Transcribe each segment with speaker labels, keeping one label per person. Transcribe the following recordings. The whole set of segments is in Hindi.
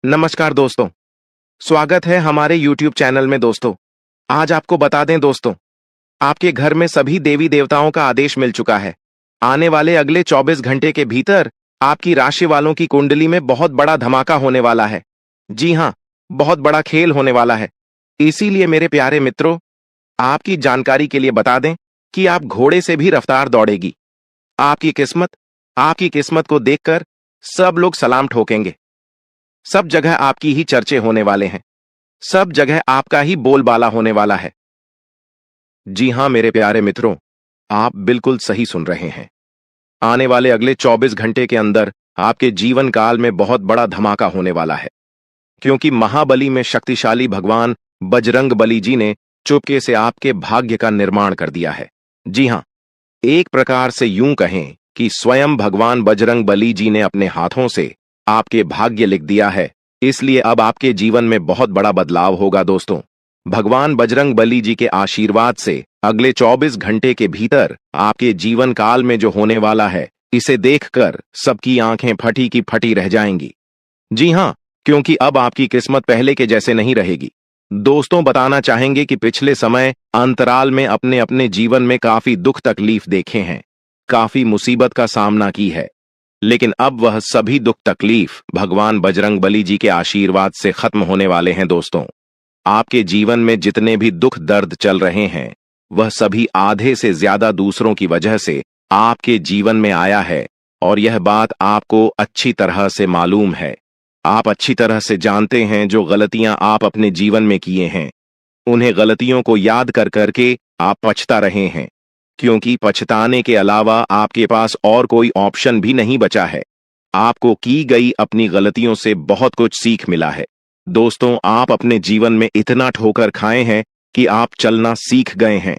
Speaker 1: नमस्कार दोस्तों। स्वागत है हमारे YouTube चैनल में दोस्तों। आज आपको बता दें दोस्तों, आपके घर में सभी देवी देवताओं का आदेश मिल चुका है। आने वाले अगले 24 घंटे के भीतर आपकी राशि वालों की कुंडली में बहुत बड़ा धमाका होने वाला है। जी हाँ, बहुत बड़ा खेल होने वाला है। इसीलिए मेरे प्यारे मित्रों, आपकी जानकारी के लिए बता दें कि आप घोड़े से भी रफ्तार दौड़ेगी। आपकी किस्मत को देखकर सब लोग सलाम ठोकेंगे। सब जगह आपकी ही चर्चे होने वाले हैं। सब जगह आपका ही बोलबाला होने वाला है। जी हां मेरे प्यारे मित्रों, आप बिल्कुल सही सुन रहे हैं। आने वाले अगले 24 घंटे के अंदर आपके जीवन काल में बहुत बड़ा धमाका होने वाला है, क्योंकि महाबली में शक्तिशाली भगवान बजरंग बली जी ने चुपके से आपके भाग्य का निर्माण कर दिया है। जी हां, एक प्रकार से यूं कहें कि स्वयं भगवान बजरंग बली जी ने अपने हाथों से आपके भाग्य लिख दिया है। इसलिए अब आपके जीवन में बहुत बड़ा बदलाव होगा दोस्तों। भगवान बजरंग बली जी के आशीर्वाद से अगले 24 घंटे के भीतर आपके जीवन काल में जो होने वाला है, इसे देखकर सबकी आंखें फटी की फटी रह जाएंगी। जी हां, क्योंकि अब आपकी किस्मत पहले के जैसे नहीं रहेगी। दोस्तों, बताना चाहेंगे कि पिछले समय अंतराल में अपने अपने जीवन में काफी दुख तकलीफ देखे हैं, काफी मुसीबत का सामना की है, लेकिन अब वह सभी दुख तकलीफ भगवान बजरंग बली जी के आशीर्वाद से खत्म होने वाले हैं दोस्तों। आपके जीवन में जितने भी दुख दर्द चल रहे हैं, वह सभी आधे से ज्यादा दूसरों की वजह से आपके जीवन में आया है, और यह बात आपको अच्छी तरह से मालूम है। आप अच्छी तरह से जानते हैं जो गलतियां आप अपने जीवन में किए हैं, उन्हें गलतियों को याद कर करके आप पछता रहे हैं, क्योंकि पछताने के अलावा आपके पास और कोई ऑप्शन भी नहीं बचा है। आपको की गई अपनी गलतियों से बहुत कुछ सीख मिला है। दोस्तों, आप अपने जीवन में इतना ठोकर खाए हैं कि आप चलना सीख गए हैं,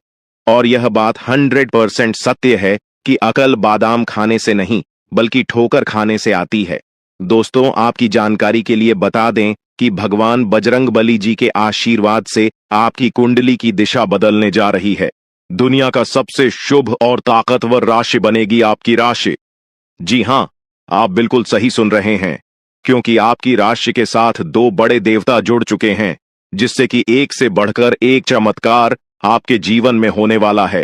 Speaker 1: और यह बात 100% सत्य है कि अकल बादाम खाने से नहीं बल्कि ठोकर खाने से आती है। दोस्तों, आपकी जानकारी के लिए बता दें कि भगवान बजरंग बली जी के आशीर्वाद से आपकी कुंडली की दिशा बदलने जा रही है। दुनिया का सबसे शुभ और ताकतवर राशि बनेगी आपकी राशि। जी हां, आप बिल्कुल सही सुन रहे हैं, क्योंकि आपकी राशि के साथ दो बड़े देवता जुड़ चुके हैं, जिससे कि एक से बढ़कर एक चमत्कार आपके जीवन में होने वाला है।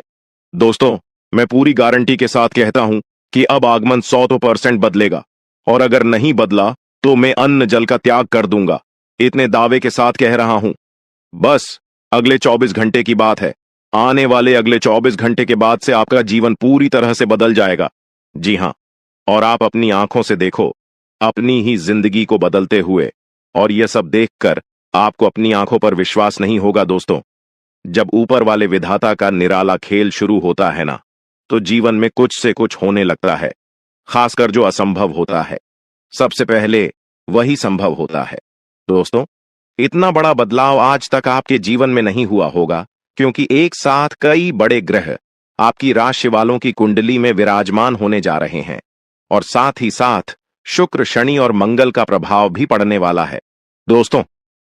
Speaker 1: दोस्तों, मैं पूरी गारंटी के साथ कहता हूं कि अब आगमन 100% बदलेगा, और अगर नहीं बदला तो मैं अन्न जल का त्याग कर दूंगा। इतने दावे के साथ कह रहा हूं। बस अगले 24 घंटे की बात है। आने वाले अगले 24 घंटे के बाद से आपका जीवन पूरी तरह से बदल जाएगा। जी हां, और आप अपनी आंखों से देखो अपनी ही जिंदगी को बदलते हुए, और यह सब देखकर आपको अपनी आंखों पर विश्वास नहीं होगा दोस्तों। जब ऊपर वाले विधाता का निराला खेल शुरू होता है ना, तो जीवन में कुछ से कुछ होने लगता है। खासकर जो असंभव होता है, सबसे पहले वही संभव होता है। दोस्तों, इतना बड़ा बदलाव आज तक आपके जीवन में नहीं हुआ होगा, क्योंकि एक साथ कई बड़े ग्रह आपकी राशि वालों की कुंडली में विराजमान होने जा रहे हैं, और साथ ही साथ शुक्र, शनि और मंगल का प्रभाव भी पड़ने वाला है। दोस्तों,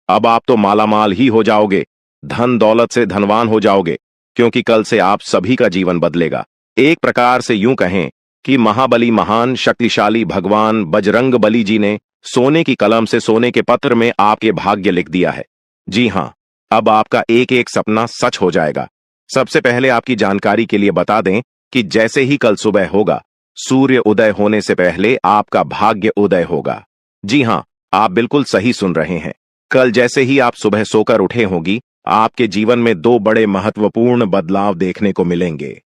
Speaker 1: अब आप तो मालामाल ही हो जाओगे, धन दौलत से धनवान हो जाओगे, क्योंकि कल से आप सभी का जीवन बदलेगा। एक प्रकार से यूं कहें कि महाबली महान शक्तिशाली भगवान बजरंग बली जी ने सोने की कलम से सोने के पत्र में आपके भाग्य लिख दिया है। जी हां, अब आपका एक एक सपना सच हो जाएगा। सबसे पहले आपकी जानकारी के लिए बता दें कि जैसे ही कल सुबह होगा, सूर्य उदय होने से पहले आपका भाग्य उदय होगा। जी हां, आप बिल्कुल सही सुन रहे हैं। कल जैसे ही आप सुबह सोकर उठे होंगी, आपके जीवन में दो बड़े महत्वपूर्ण बदलाव देखने को मिलेंगे,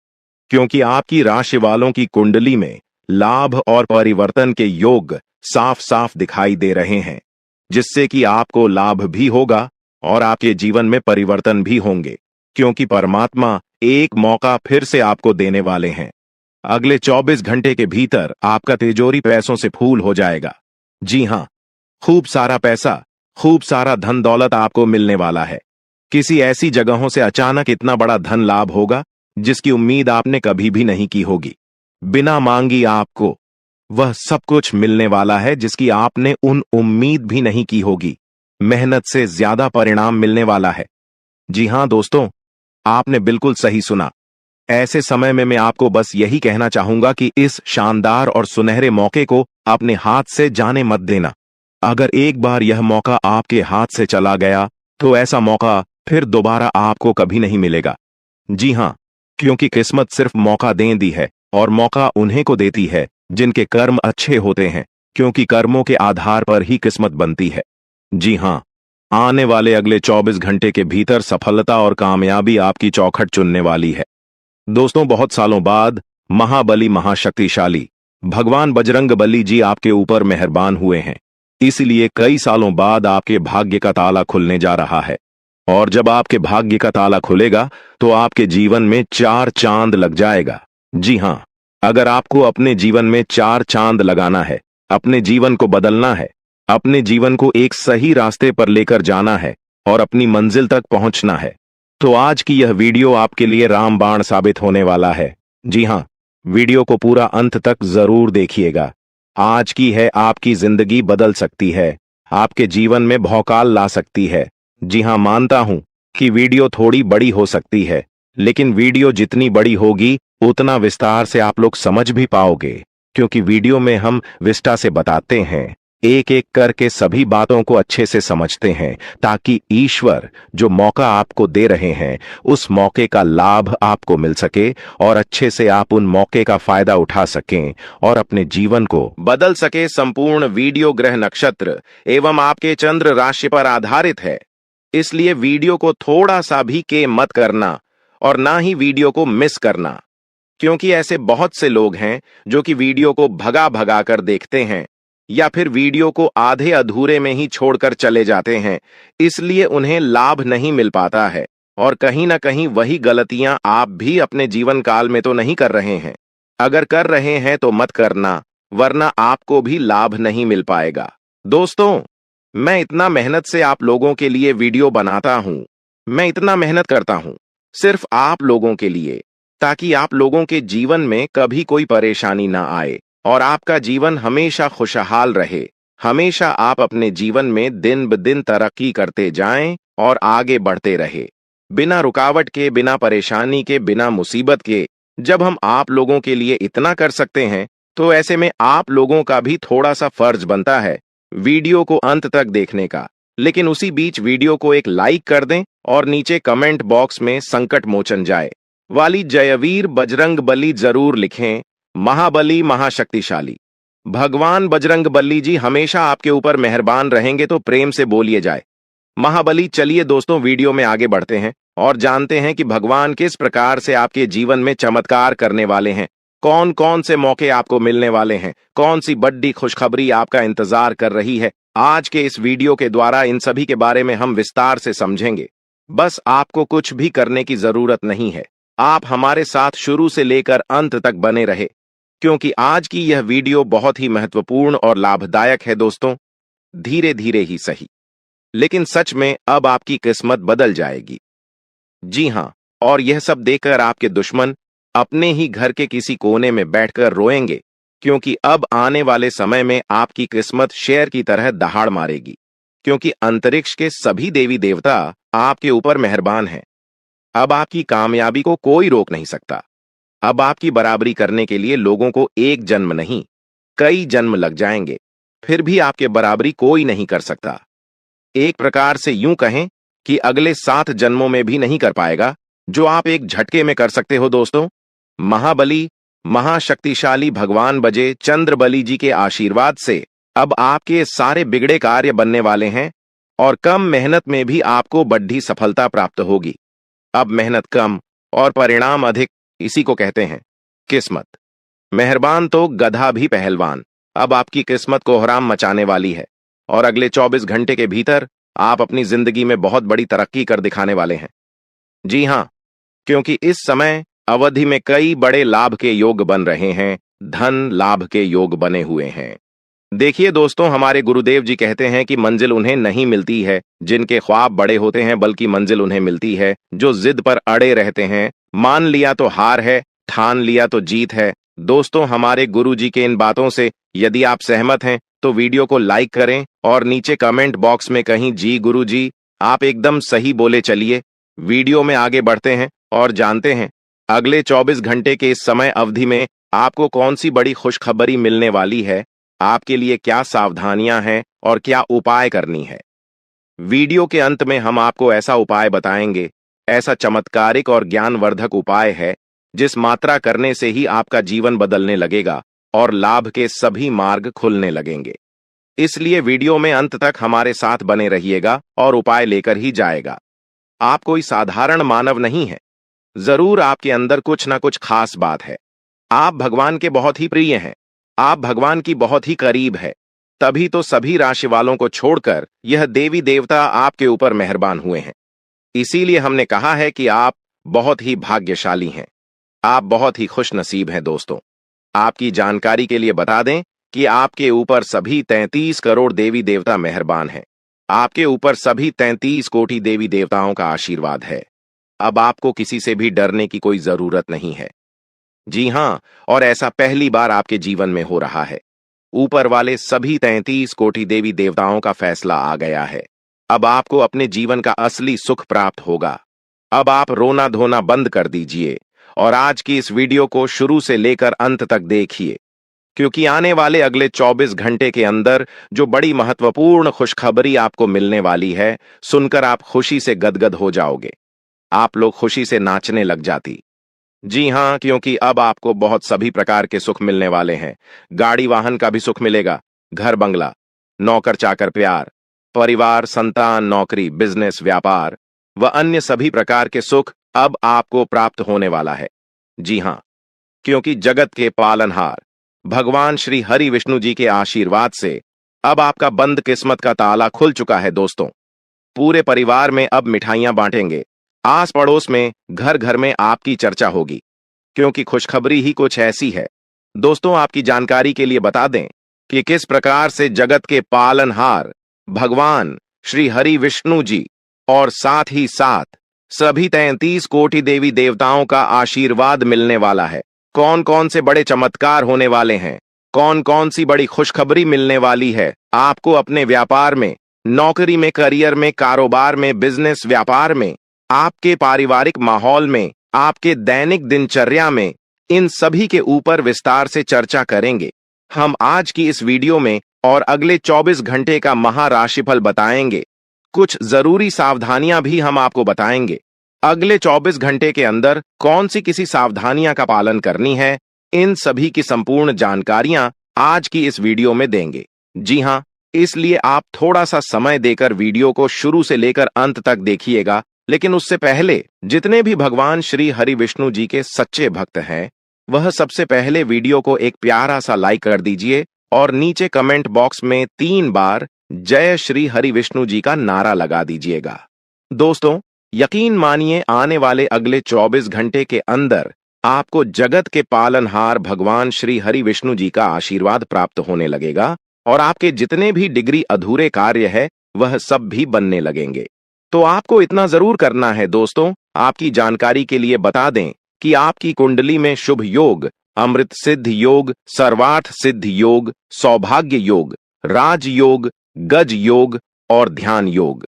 Speaker 1: क्योंकि आपकी राशि वालों की कुंडली में लाभ और परिवर्तन के योग साफ साफ दिखाई दे रहे हैं, जिससे कि आपको लाभ भी होगा और आपके जीवन में परिवर्तन भी होंगे, क्योंकि परमात्मा एक मौका फिर से आपको देने वाले हैं। अगले 24 घंटे के भीतर आपका तिजोरी पैसों से फूल हो जाएगा। जी हां, खूब सारा पैसा, खूब सारा धन दौलत आपको मिलने वाला है। किसी ऐसी जगहों से अचानक इतना बड़ा धन लाभ होगा जिसकी उम्मीद आपने कभी भी नहीं की होगी। बिना मांगी आपको वह सब कुछ मिलने वाला है जिसकी आपने उन उम्मीद भी नहीं की होगी। मेहनत से ज्यादा परिणाम मिलने वाला है। जी हां दोस्तों, आपने बिल्कुल सही सुना। ऐसे समय में मैं आपको बस यही कहना चाहूंगा कि इस शानदार और सुनहरे मौके को अपने हाथ से जाने मत देना। अगर एक बार यह मौका आपके हाथ से चला गया तो ऐसा मौका फिर दोबारा आपको कभी नहीं मिलेगा। जी हाँ, क्योंकि किस्मत सिर्फ मौका दे दी है, और मौका उन्हें को देती है जिनके कर्म अच्छे होते हैं, क्योंकि कर्मों के आधार पर ही किस्मत बनती है। जी हाँ, आने वाले अगले 24 घंटे के भीतर सफलता और कामयाबी आपकी चौखट चुनने वाली है। दोस्तों, बहुत सालों बाद महाबली महाशक्तिशाली भगवान बजरंगबली जी आपके ऊपर मेहरबान हुए हैं, इसलिए कई सालों बाद आपके भाग्य का ताला खुलने जा रहा है। और जब आपके भाग्य का ताला खुलेगा तो आपके जीवन में 4 चांद लग जाएगा। जी हाँ, अगर आपको अपने जीवन में 4 चांद लगाना है, अपने जीवन को बदलना है, अपने जीवन को एक सही रास्ते पर लेकर जाना है और अपनी मंजिल तक पहुंचना है, तो आज की यह वीडियो आपके लिए रामबाण साबित होने वाला है। जी हाँ, वीडियो को पूरा अंत तक जरूर देखिएगा। आज की है आपकी जिंदगी बदल सकती है, आपके जीवन में भौकाल ला सकती है। जी हाँ, मानता हूं कि वीडियो थोड़ी बड़ी हो सकती है, लेकिन वीडियो जितनी बड़ी होगी उतना विस्तार से आप लोग समझ भी पाओगे, क्योंकि वीडियो में हम विस्तार से बताते हैं, एक एक करके सभी बातों को अच्छे से समझते हैं, ताकि ईश्वर जो मौका आपको दे रहे हैं उस मौके का लाभ आपको मिल सके और अच्छे से आप उन मौके का फायदा उठा सकें और अपने जीवन को बदल सके। संपूर्ण वीडियो ग्रह नक्षत्र एवं आपके चंद्र राशि पर आधारित है, इसलिए वीडियो को थोड़ा सा भी के मत करना और ना ही वीडियो को मिस करना, क्योंकि ऐसे बहुत से लोग हैं जो कि वीडियो को भगा भगा कर देखते हैं या फिर वीडियो को आधे अधूरे में ही छोड़कर चले जाते हैं, इसलिए उन्हें लाभ नहीं मिल पाता है। और कहीं ना कहीं वही गलतियां आप भी अपने जीवन काल में तो नहीं कर रहे हैं। अगर कर रहे हैं तो मत करना, वरना आपको भी लाभ नहीं मिल पाएगा। दोस्तों, मैं इतना मेहनत से आप लोगों के लिए वीडियो बनाता हूं, मैं इतना मेहनत करता हूं सिर्फ आप लोगों के लिए, ताकि आप लोगों के जीवन में कभी कोई परेशानी ना आए और आपका जीवन हमेशा खुशहाल रहे। हमेशा आप अपने जीवन में दिन ब दिन तरक्की करते जाएं और आगे बढ़ते रहे, बिना रुकावट के, बिना परेशानी के, बिना मुसीबत के। जब हम आप लोगों के लिए इतना कर सकते हैं, तो ऐसे में आप लोगों का भी थोड़ा सा फर्ज बनता है वीडियो को अंत तक देखने का। लेकिन उसी बीच वीडियो को एक लाइक कर दें और नीचे कमेंट बॉक्स में संकट मोचन जाए वाली जयवीर बजरंगबली जरूर लिखें। महाबली महाशक्तिशाली भगवान बजरंगबली जी हमेशा आपके ऊपर मेहरबान रहेंगे, तो प्रेम से बोलिए जाए महाबली। चलिए दोस्तों, वीडियो में आगे बढ़ते हैं और जानते हैं कि भगवान किस प्रकार से आपके जीवन में चमत्कार करने वाले हैं, कौन कौन से मौके आपको मिलने वाले हैं, कौन सी बड़ी खुशखबरी आपका इंतजार कर रही है। आज के इस वीडियो के द्वारा इन सभी के बारे में हम विस्तार से समझेंगे। बस आपको कुछ भी करने की जरूरत नहीं है, आप हमारे साथ शुरू से लेकर अंत तक बने रहे, क्योंकि आज की यह वीडियो बहुत ही महत्वपूर्ण और लाभदायक है। दोस्तों, धीरे धीरे ही सही, लेकिन सच में अब आपकी किस्मत बदल जाएगी। जी हां, और यह सब देखकर आपके दुश्मन अपने ही घर के किसी कोने में बैठकर रोएंगे, क्योंकि अब आने वाले समय में आपकी किस्मत शेर की तरह दहाड़ मारेगी, क्योंकि अंतरिक्ष के सभी देवी देवता आपके ऊपर मेहरबान हैं। अब आपकी कामयाबी को कोई रोक नहीं सकता। अब आपकी बराबरी करने के लिए लोगों को एक जन्म नहीं, कई जन्म लग जाएंगे, फिर भी आपके बराबरी कोई नहीं कर सकता। एक प्रकार से यूं कहें कि अगले 7 जन्मों में भी नहीं कर पाएगा जो आप एक झटके में कर सकते हो। दोस्तों, महाबली महाशक्तिशाली भगवान बजे चंद्रबली जी के आशीर्वाद से अब आपके सारे बिगड़े कार्य बनने वाले हैं और कम मेहनत में भी आपको बड़ी सफलता प्राप्त होगी। अब मेहनत कम और परिणाम अधिक, इसी को कहते हैं किस्मत। मेहरबान तो गधा भी पहलवान। अब आपकी किस्मत कोहराम मचाने वाली है और अगले 24 घंटे के भीतर आप अपनी जिंदगी में बहुत बड़ी तरक्की कर दिखाने वाले हैं। जी हां, क्योंकि इस समय अवधि में कई बड़े लाभ के योग बन रहे हैं, धन लाभ के योग बने हुए हैं। देखिए दोस्तों, हमारे गुरुदेव जी कहते हैं कि मंजिल उन्हें नहीं मिलती है जिनके ख्वाब बड़े होते हैं, बल्कि मंजिल उन्हें मिलती है जो जिद पर अड़े रहते हैं। मान लिया तो हार है, ठान लिया तो जीत है। दोस्तों, हमारे गुरु जी के इन बातों से यदि आप सहमत हैं तो वीडियो को लाइक करें और नीचे कमेंट बॉक्स में कहीं जी गुरु जी आप एकदम सही बोले चलिए। वीडियो में आगे बढ़ते हैं और जानते हैं अगले 24 घंटे के इस समय अवधि में आपको कौन सी बड़ी खुशखबरी मिलने वाली है। आपके लिए क्या सावधानियां हैं और क्या उपाय करनी है। वीडियो के अंत में हम आपको ऐसा उपाय बताएंगे, ऐसा चमत्कारिक और ज्ञानवर्धक उपाय है जिस मात्रा करने से ही आपका जीवन बदलने लगेगा और लाभ के सभी मार्ग खुलने लगेंगे। इसलिए वीडियो में अंत तक हमारे साथ बने रहिएगा और उपाय लेकर ही जाएगा। आप कोई साधारण मानव नहीं है, जरूर आपके अंदर कुछ ना कुछ खास बात है। आप भगवान के बहुत ही प्रिय हैं, आप भगवान की बहुत ही करीब है, तभी तो सभी राशि वालों को छोड़कर यह देवी देवता आपके ऊपर मेहरबान हुए हैं। इसीलिए हमने कहा है कि आप बहुत ही भाग्यशाली हैं, आप बहुत ही खुश नसीब हैं। दोस्तों, आपकी जानकारी के लिए बता दें कि आपके ऊपर सभी 33 करोड़ देवी देवता मेहरबान हैं। आपके ऊपर सभी 33 कोटि देवी देवताओं का आशीर्वाद है। अब आपको किसी से भी डरने की कोई जरूरत नहीं है। जी हां, और ऐसा पहली बार आपके जीवन में हो रहा है। ऊपर वाले सभी 33 कोटि देवी देवताओं का फैसला आ गया है। अब आपको अपने जीवन का असली सुख प्राप्त होगा। अब आप रोना धोना बंद कर दीजिए और आज की इस वीडियो को शुरू से लेकर अंत तक देखिए, क्योंकि आने वाले अगले 24 घंटे के अंदर जो बड़ी महत्वपूर्ण खुशखबरी आपको मिलने वाली है, सुनकर आप खुशी से गदगद हो जाओगे। आप लोग खुशी से नाचने लग जाती। जी हां, क्योंकि अब आपको बहुत सभी प्रकार के सुख मिलने वाले हैं। गाड़ी वाहन का भी सुख मिलेगा, घर बंगला, नौकर चाकर प्यार, परिवार, संतान, नौकरी, बिजनेस, व्यापार व अन्य सभी प्रकार के सुख अब आपको प्राप्त होने वाला है। जी हां, क्योंकि जगत के पालनहार भगवान श्री हरि विष्णु जी के आशीर्वाद से अब आपका बंद किस्मत का ताला खुल चुका है। दोस्तों, पूरे परिवार में अब मिठाइयां बांटेंगे, आस पड़ोस में, घर घर में आपकी चर्चा होगी, क्योंकि खुशखबरी ही कुछ ऐसी है। दोस्तों, आपकी जानकारी के लिए बता दें कि किस प्रकार से जगत के पालनहार भगवान श्री हरि विष्णु जी और साथ ही साथ सभी 33 कोटि देवी देवताओं का आशीर्वाद मिलने वाला है। कौन कौन से बड़े चमत्कार होने वाले हैं, कौन कौन सी बड़ी खुशखबरी मिलने वाली है आपको अपने व्यापार में, नौकरी में, करियर में, कारोबार में, बिजनेस, व्यापार में, आपके पारिवारिक माहौल में, आपके दैनिक दिनचर्या में, इन सभी के ऊपर विस्तार से चर्चा करेंगे। हम आज की इस वीडियो में और अगले 24 घंटे का महाराशिफल बताएंगे। कुछ जरूरी सावधानियां भी हम आपको बताएंगे। अगले 24 घंटे के अंदर कौन सी किसी सावधानियां का पालन करनी है, इन सभी की संपूर्ण जानकारियां आज की इस वीडियो में देंगे। जी हां, इसलिए आप थोड़ा सा समय देकर वीडियो को शुरू से लेकर अंत तक देखिएगा। लेकिन उससे पहले जितने भी भगवान श्री हरि विष्णु जी के सच्चे भक्त हैं, वह सबसे पहले वीडियो को एक प्यारा सा लाइक कर दीजिए और नीचे कमेंट बॉक्स में 3 बार जय श्री हरि विष्णु जी का नारा लगा दीजिएगा। दोस्तों, यकीन मानिए, आने वाले अगले 24 घंटे के अंदर आपको जगत के पालनहार भगवान श्री हरि विष्णु जी का आशीर्वाद प्राप्त होने लगेगा और आपके जितने भी डिग्री अधूरे कार्य है, वह सब भी बनने लगेंगे। तो आपको इतना जरूर करना है। दोस्तों, आपकी जानकारी के लिए बता दें कि आपकी कुंडली में शुभ योग, अमृत सिद्ध योग, सर्वार्थ सिद्ध योग, सौभाग्य योग, राज योग, गज योग और ध्यान योग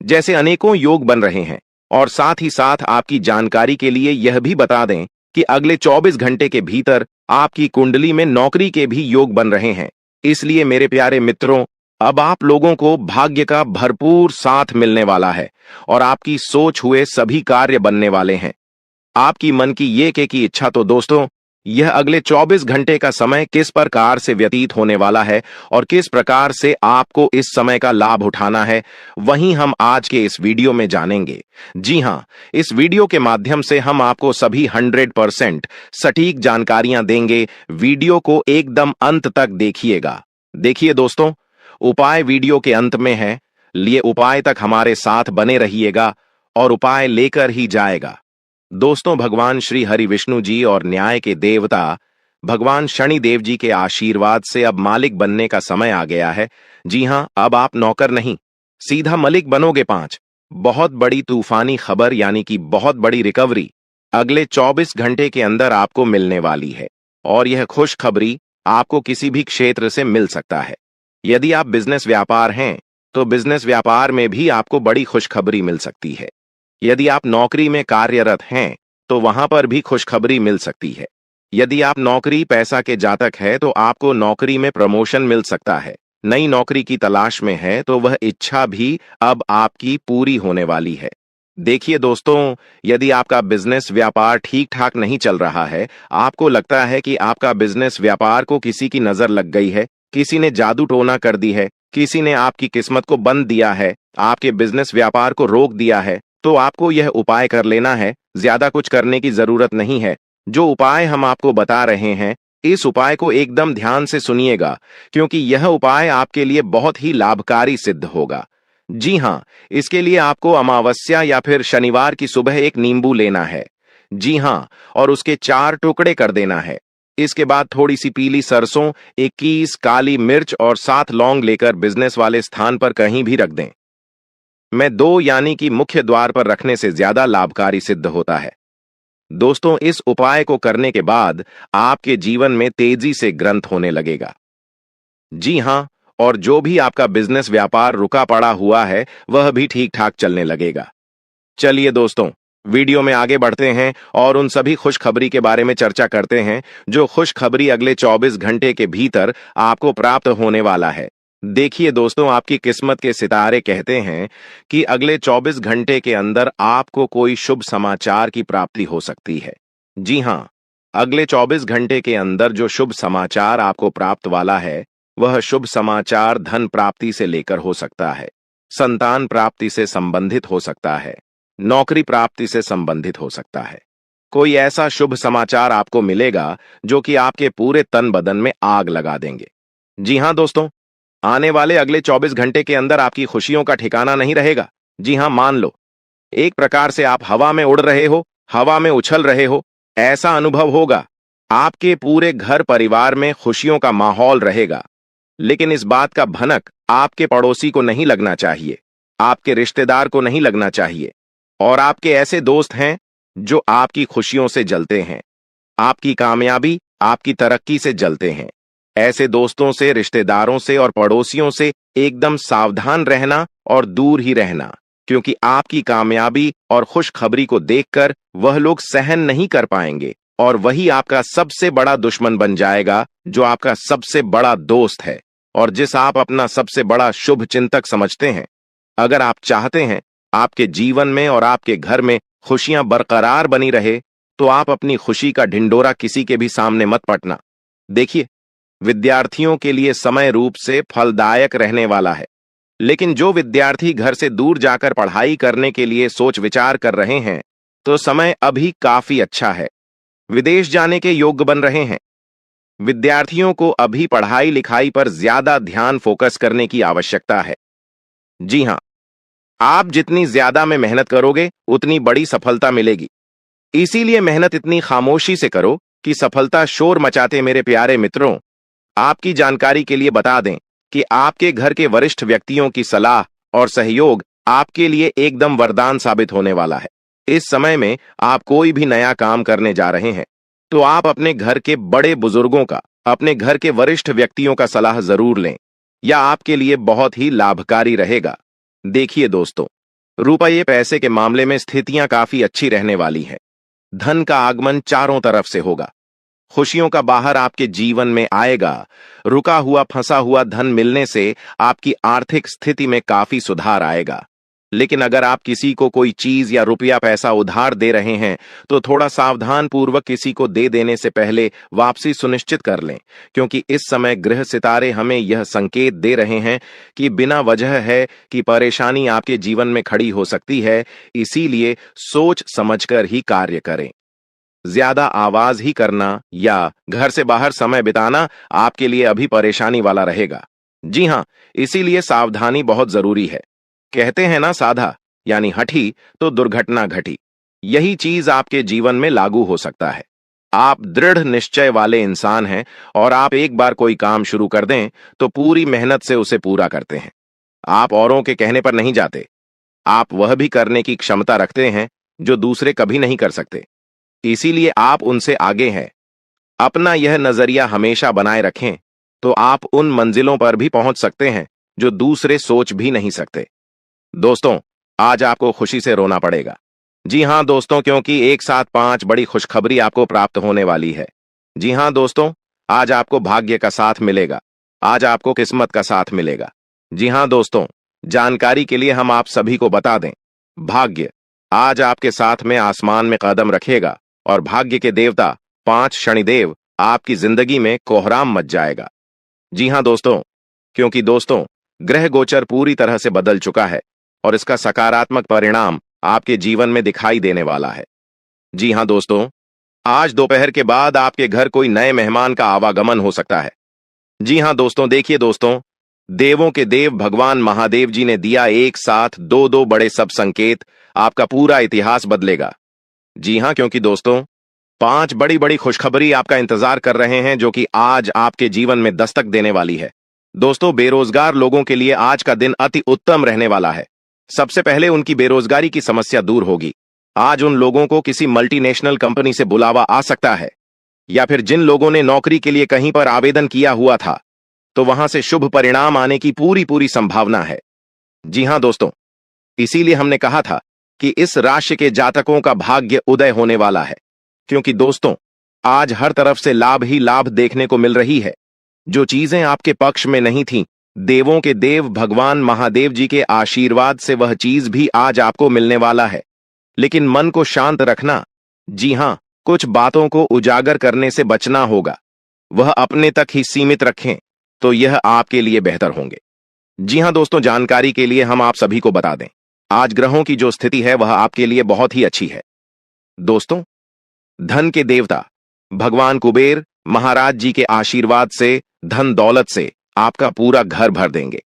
Speaker 1: जैसे अनेकों योग बन रहे हैं। और साथ ही साथ आपकी जानकारी के लिए यह भी बता दें कि अगले 24 घंटे के भीतर आपकी कुंडली में नौकरी के भी योग बन रहे हैं। इसलिए मेरे प्यारे मित्रों, अब आप लोगों को भाग्य का भरपूर साथ मिलने वाला है और आपकी सोच हुए सभी कार्य बनने वाले हैं। आपकी मन की ये की इच्छा। तो दोस्तों, यह अगले 24 घंटे का समय किस प्रकार से व्यतीत होने वाला है और किस प्रकार से आपको इस समय का लाभ उठाना है, वहीं हम आज के इस वीडियो में जानेंगे। जी हां, इस वीडियो के माध्यम से हम आपको सभी 100% सटीक जानकारियां देंगे। वीडियो को एकदम अंत तक देखिएगा। देखिए दोस्तों, उपाय वीडियो के अंत में है, लिए उपाय तक हमारे साथ बने रहिएगा और उपाय लेकर ही जाएगा। दोस्तों, भगवान श्री हरि विष्णु जी और न्याय के देवता भगवान शनि देव जी के आशीर्वाद से अब मालिक बनने का समय आ गया है। जी हां, अब आप नौकर नहीं, सीधा मलिक बनोगे। 5 बहुत बड़ी तूफानी खबर यानी कि बहुत बड़ी रिकवरी अगले 24 घंटे के अंदर आपको मिलने वाली है और यह खुशखबरी आपको किसी भी क्षेत्र से मिल सकता है। यदि आप बिजनेस व्यापार हैं तो बिजनेस व्यापार में भी आपको बड़ी खुशखबरी मिल सकती है। यदि आप नौकरी में कार्यरत हैं तो वहां पर भी खुशखबरी मिल सकती है। यदि आप नौकरी पैसा के जातक है तो आपको नौकरी में प्रमोशन मिल सकता है। नई नौकरी की तलाश में है तो वह इच्छा भी अब आपकी पूरी होने वाली है। देखिए दोस्तों, यदि आपका बिजनेस व्यापार ठीक ठाक नहीं चल रहा है, आपको लगता है कि आपका बिजनेस व्यापार को किसी की नजर लग गई है, किसी ने जादू टोना कर दी है, किसी ने आपकी किस्मत को बंद दिया है, आपके बिजनेस व्यापार को रोक दिया है, तो आपको यह उपाय कर लेना है। ज्यादा कुछ करने की जरूरत नहीं है। जो उपाय हम आपको बता रहे हैं, इस उपाय को एकदम ध्यान से सुनिएगा, क्योंकि यह उपाय आपके लिए बहुत ही लाभकारी सिद्ध होगा। जी हाँ, इसके लिए आपको अमावस्या या फिर शनिवार की सुबह एक नींबू लेना है। जी हाँ, और उसके 4 टुकड़े कर देना है। इसके बाद थोड़ी सी पीली सरसों, 21 काली मिर्च और 7 लौंग लेकर बिजनेस वाले स्थान पर कहीं भी रख दें। मैं 2 यानी कि मुख्य द्वार पर रखने से ज्यादा लाभकारी सिद्ध होता है। दोस्तों, इस उपाय को करने के बाद आपके जीवन में तेजी से ग्रंथ होने लगेगा। जी हाँ, और जो भी आपका बिजनेस व्यापार रुका पड़ा हुआ है, वह भी ठीक ठाक चलने लगेगा। चलिए दोस्तों, वीडियो में आगे बढ़ते हैं और उन सभी खुशखबरी के बारे में चर्चा करते हैं जो खुशखबरी अगले 24 घंटे के भीतर आपको प्राप्त होने वाला है। देखिए दोस्तों, आपकी किस्मत के सितारे कहते हैं कि अगले 24 घंटे के अंदर आपको कोई शुभ समाचार की प्राप्ति हो सकती है। जी हाँ, अगले 24 घंटे के अंदर जो शुभ समाचार आपको प्राप्त वाला है, वह शुभ समाचार धन प्राप्ति से लेकर हो सकता है, संतान प्राप्ति से संबंधित हो सकता है, नौकरी प्राप्ति से संबंधित हो सकता है। कोई ऐसा शुभ समाचार आपको मिलेगा जो कि आपके पूरे तन बदन में आग लगा देंगे। जी हाँ दोस्तों, आने वाले अगले 24 घंटे के अंदर आपकी खुशियों का ठिकाना नहीं रहेगा। जी हाँ, मान लो एक प्रकार से आप हवा में उड़ रहे हो, हवा में उछल रहे हो, ऐसा अनुभव होगा। आपके पूरे घर परिवार में खुशियों का माहौल रहेगा। लेकिन इस बात का भनक आपके पड़ोसी को नहीं लगना चाहिए, आपके रिश्तेदार को नहीं लगना चाहिए, और आपके ऐसे दोस्त हैं जो आपकी खुशियों से जलते हैं, आपकी कामयाबी, आपकी तरक्की से जलते हैं। ऐसे दोस्तों से, रिश्तेदारों से और पड़ोसियों से एकदम सावधान रहना और दूर ही रहना, क्योंकि आपकी कामयाबी और खुशखबरी को देखकर वह लोग सहन नहीं कर पाएंगे और वही आपका सबसे बड़ा दुश्मन बन जाएगा, जो आपका सबसे बड़ा दोस्त है और जिस आप अपना सबसे बड़ा शुभ चिंतक समझते हैं। अगर आप चाहते हैं आपके जीवन में और आपके घर में खुशियां बरकरार बनी रहे, तो आप अपनी खुशी का ढिंडोरा किसी के भी सामने मत पटना। देखिए, विद्यार्थियों के लिए समय रूप से फलदायक रहने वाला है, लेकिन जो विद्यार्थी घर से दूर जाकर पढ़ाई करने के लिए सोच विचार कर रहे हैं, तो समय अभी काफी अच्छा है। विदेश जाने के योग्य बन रहे हैं। विद्यार्थियों को अभी पढ़ाई लिखाई पर ज्यादा ध्यान फोकस करने की आवश्यकता है। जी हाँ, आप जितनी ज्यादा में मेहनत करोगे, उतनी बड़ी सफलता मिलेगी। इसीलिए मेहनत इतनी खामोशी से करो कि सफलता शोर मचाते। मेरे प्यारे मित्रों, आपकी जानकारी के लिए बता दें कि आपके घर के वरिष्ठ व्यक्तियों की सलाह और सहयोग आपके लिए एकदम वरदान साबित होने वाला है। इस समय में आप कोई भी नया काम करने जा रहे हैं, तो आप अपने घर के बड़े बुजुर्गों का, अपने घर के वरिष्ठ व्यक्तियों का सलाह जरूर लें। यह आपके लिए बहुत ही लाभकारी रहेगा। देखिए दोस्तों, रुपये पैसे के मामले में स्थितियां काफी अच्छी रहने वाली हैं। धन का आगमन चारों तरफ से होगा। खुशियों का बाहर आपके जीवन में आएगा। रुका हुआ फंसा हुआ धन मिलने से आपकी आर्थिक स्थिति में काफी सुधार आएगा। लेकिन अगर आप किसी को कोई चीज या रुपया पैसा उधार दे रहे हैं, तो थोड़ा सावधान पूर्वक किसी को दे देने से पहले वापसी सुनिश्चित कर लें, क्योंकि इस समय ग्रह सितारे हमें यह संकेत दे रहे हैं कि बिना वजह है कि परेशानी आपके जीवन में खड़ी हो सकती है। इसीलिए सोच समझकर ही कार्य करें। ज्यादा आवाज ही करना या घर से बाहर समय बिताना आपके लिए अभी परेशानी वाला रहेगा। जी हाँ, इसीलिए सावधानी बहुत जरूरी है। कहते हैं ना, साधा यानी हठी तो दुर्घटना घटी। यही चीज आपके जीवन में लागू हो सकता है। आप दृढ़ निश्चय वाले इंसान हैं और आप एक बार कोई काम शुरू कर दें तो पूरी मेहनत से उसे पूरा करते हैं। आप औरों के कहने पर नहीं जाते। आप वह भी करने की क्षमता रखते हैं जो दूसरे कभी नहीं कर सकते। इसीलिए आप उनसे आगे हैं। अपना यह नजरिया हमेशा बनाए रखें तो आप उन मंजिलों पर भी पहुंच सकते हैं जो दूसरे सोच भी नहीं सकते। दोस्तों, आज आपको खुशी से रोना पड़ेगा। जी हां दोस्तों, क्योंकि एक साथ 5 बड़ी खुशखबरी आपको प्राप्त होने वाली है। जी हाँ दोस्तों, आज आपको भाग्य का साथ मिलेगा। आज आपको किस्मत का साथ मिलेगा। जी हाँ दोस्तों, जानकारी के लिए हम आप सभी को बता दें, भाग्य आज आपके साथ में आसमान में कदम रखेगा और भाग्य के देवता 5 शनिदेव आपकी जिंदगी में कोहराम मच जाएगा। जी हाँ दोस्तों, क्योंकि दोस्तों ग्रह गोचर पूरी तरह से बदल चुका है और इसका सकारात्मक परिणाम आपके जीवन में दिखाई देने वाला है। जी हाँ दोस्तों, आज दोपहर के बाद आपके घर कोई नए मेहमान का आवागमन हो सकता है। जी हां दोस्तों, देखिए दोस्तों, देवों के देव भगवान महादेव जी ने दिया एक साथ दो दो बड़े सब संकेत, आपका पूरा इतिहास बदलेगा। जी हां, क्योंकि दोस्तों 5 बड़ी बड़ी खुशखबरी आपका इंतजार कर रहे हैं जो कि आज आपके जीवन में दस्तक देने वाली है। दोस्तों, बेरोजगार लोगों के लिए आज का दिन अति उत्तम रहने वाला है। सबसे पहले उनकी बेरोजगारी की समस्या दूर होगी। आज उन लोगों को किसी मल्टीनेशनल कंपनी से बुलावा आ सकता है, या फिर जिन लोगों ने नौकरी के लिए कहीं पर आवेदन किया हुआ था तो वहां से शुभ परिणाम आने की पूरी पूरी संभावना है। जी हां दोस्तों, इसीलिए हमने कहा था कि इस राशि के जातकों का भाग्य उदय होने वाला है, क्योंकि दोस्तों आज हर तरफ से लाभ ही लाभ देखने को मिल रही है। जो चीजें आपके पक्ष में नहीं थीं, देवों के देव भगवान महादेव जी के आशीर्वाद से वह चीज भी आज आपको मिलने वाला है। लेकिन मन को शांत रखना। जी हां, कुछ बातों को उजागर करने से बचना होगा। वह अपने तक ही सीमित रखें तो यह आपके लिए बेहतर होंगे। जी हां दोस्तों, जानकारी के लिए हम आप सभी को बता दें, आज ग्रहों की जो स्थिति है वह आपके लिए बहुत ही अच्छी है। दोस्तों, धन के देवता भगवान कुबेर महाराज जी के आशीर्वाद से धन दौलत से आपका पूरा घर भर देंगे।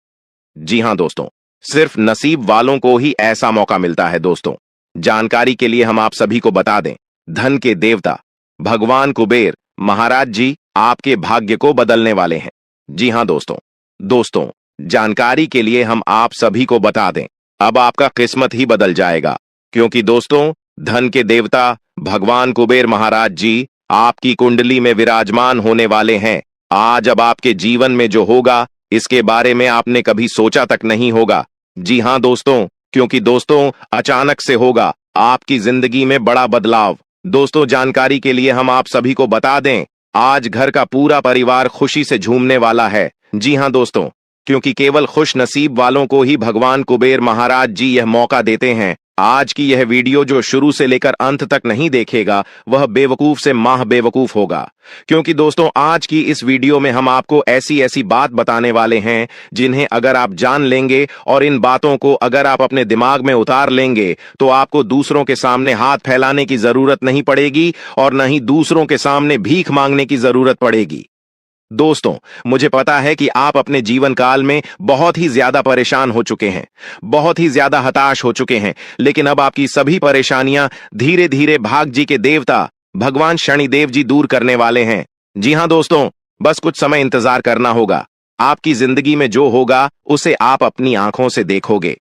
Speaker 1: जी हां दोस्तों, सिर्फ नसीब वालों को ही ऐसा मौका मिलता है। दोस्तों, जानकारी के लिए हम आप सभी को बता दें, धन के देवता भगवान कुबेर महाराज जी आपके भाग्य को बदलने वाले हैं। जी हां दोस्तों, जानकारी के लिए हम आप सभी को बता दें, अब आपका किस्मत ही बदल जाएगा, क्योंकि दोस्तों धन के देवता भगवान कुबेर महाराज जी आपकी कुंडली में विराजमान होने वाले हैं। आज अब आपके जीवन में जो होगा इसके बारे में आपने कभी सोचा तक नहीं होगा। जी हां दोस्तों, क्योंकि दोस्तों अचानक से होगा आपकी जिंदगी में बड़ा बदलाव। दोस्तों, जानकारी के लिए हम आप सभी को बता दें, आज घर का पूरा परिवार खुशी से झूमने वाला है। जी हां दोस्तों, क्योंकि केवल खुश नसीब वालों को ही भगवान कुबेर महाराज जी यह मौका देते हैं। आज की यह वीडियो जो शुरू से लेकर अंत तक नहीं देखेगा वह बेवकूफ से माह बेवकूफ होगा, क्योंकि दोस्तों आज की इस वीडियो में हम आपको ऐसी ऐसी बात बताने वाले हैं जिन्हें अगर आप जान लेंगे और इन बातों को अगर आप अपने दिमाग में उतार लेंगे तो आपको दूसरों के सामने हाथ फैलाने की जरूरत नहीं पड़ेगी और न ही दूसरों के सामने भीख मांगने की जरूरत पड़ेगी। दोस्तों, मुझे पता है कि आप अपने जीवन काल में बहुत ही ज्यादा परेशान हो चुके हैं, बहुत ही ज्यादा हताश हो चुके हैं, लेकिन अब आपकी सभी परेशानियां धीरे धीरे भाग जी के देवता भगवान शनिदेव जी दूर करने वाले हैं। जी हां दोस्तों, बस कुछ समय इंतजार करना होगा। आपकी जिंदगी में जो होगा उसे आप अपनी आंखों से देखोगे।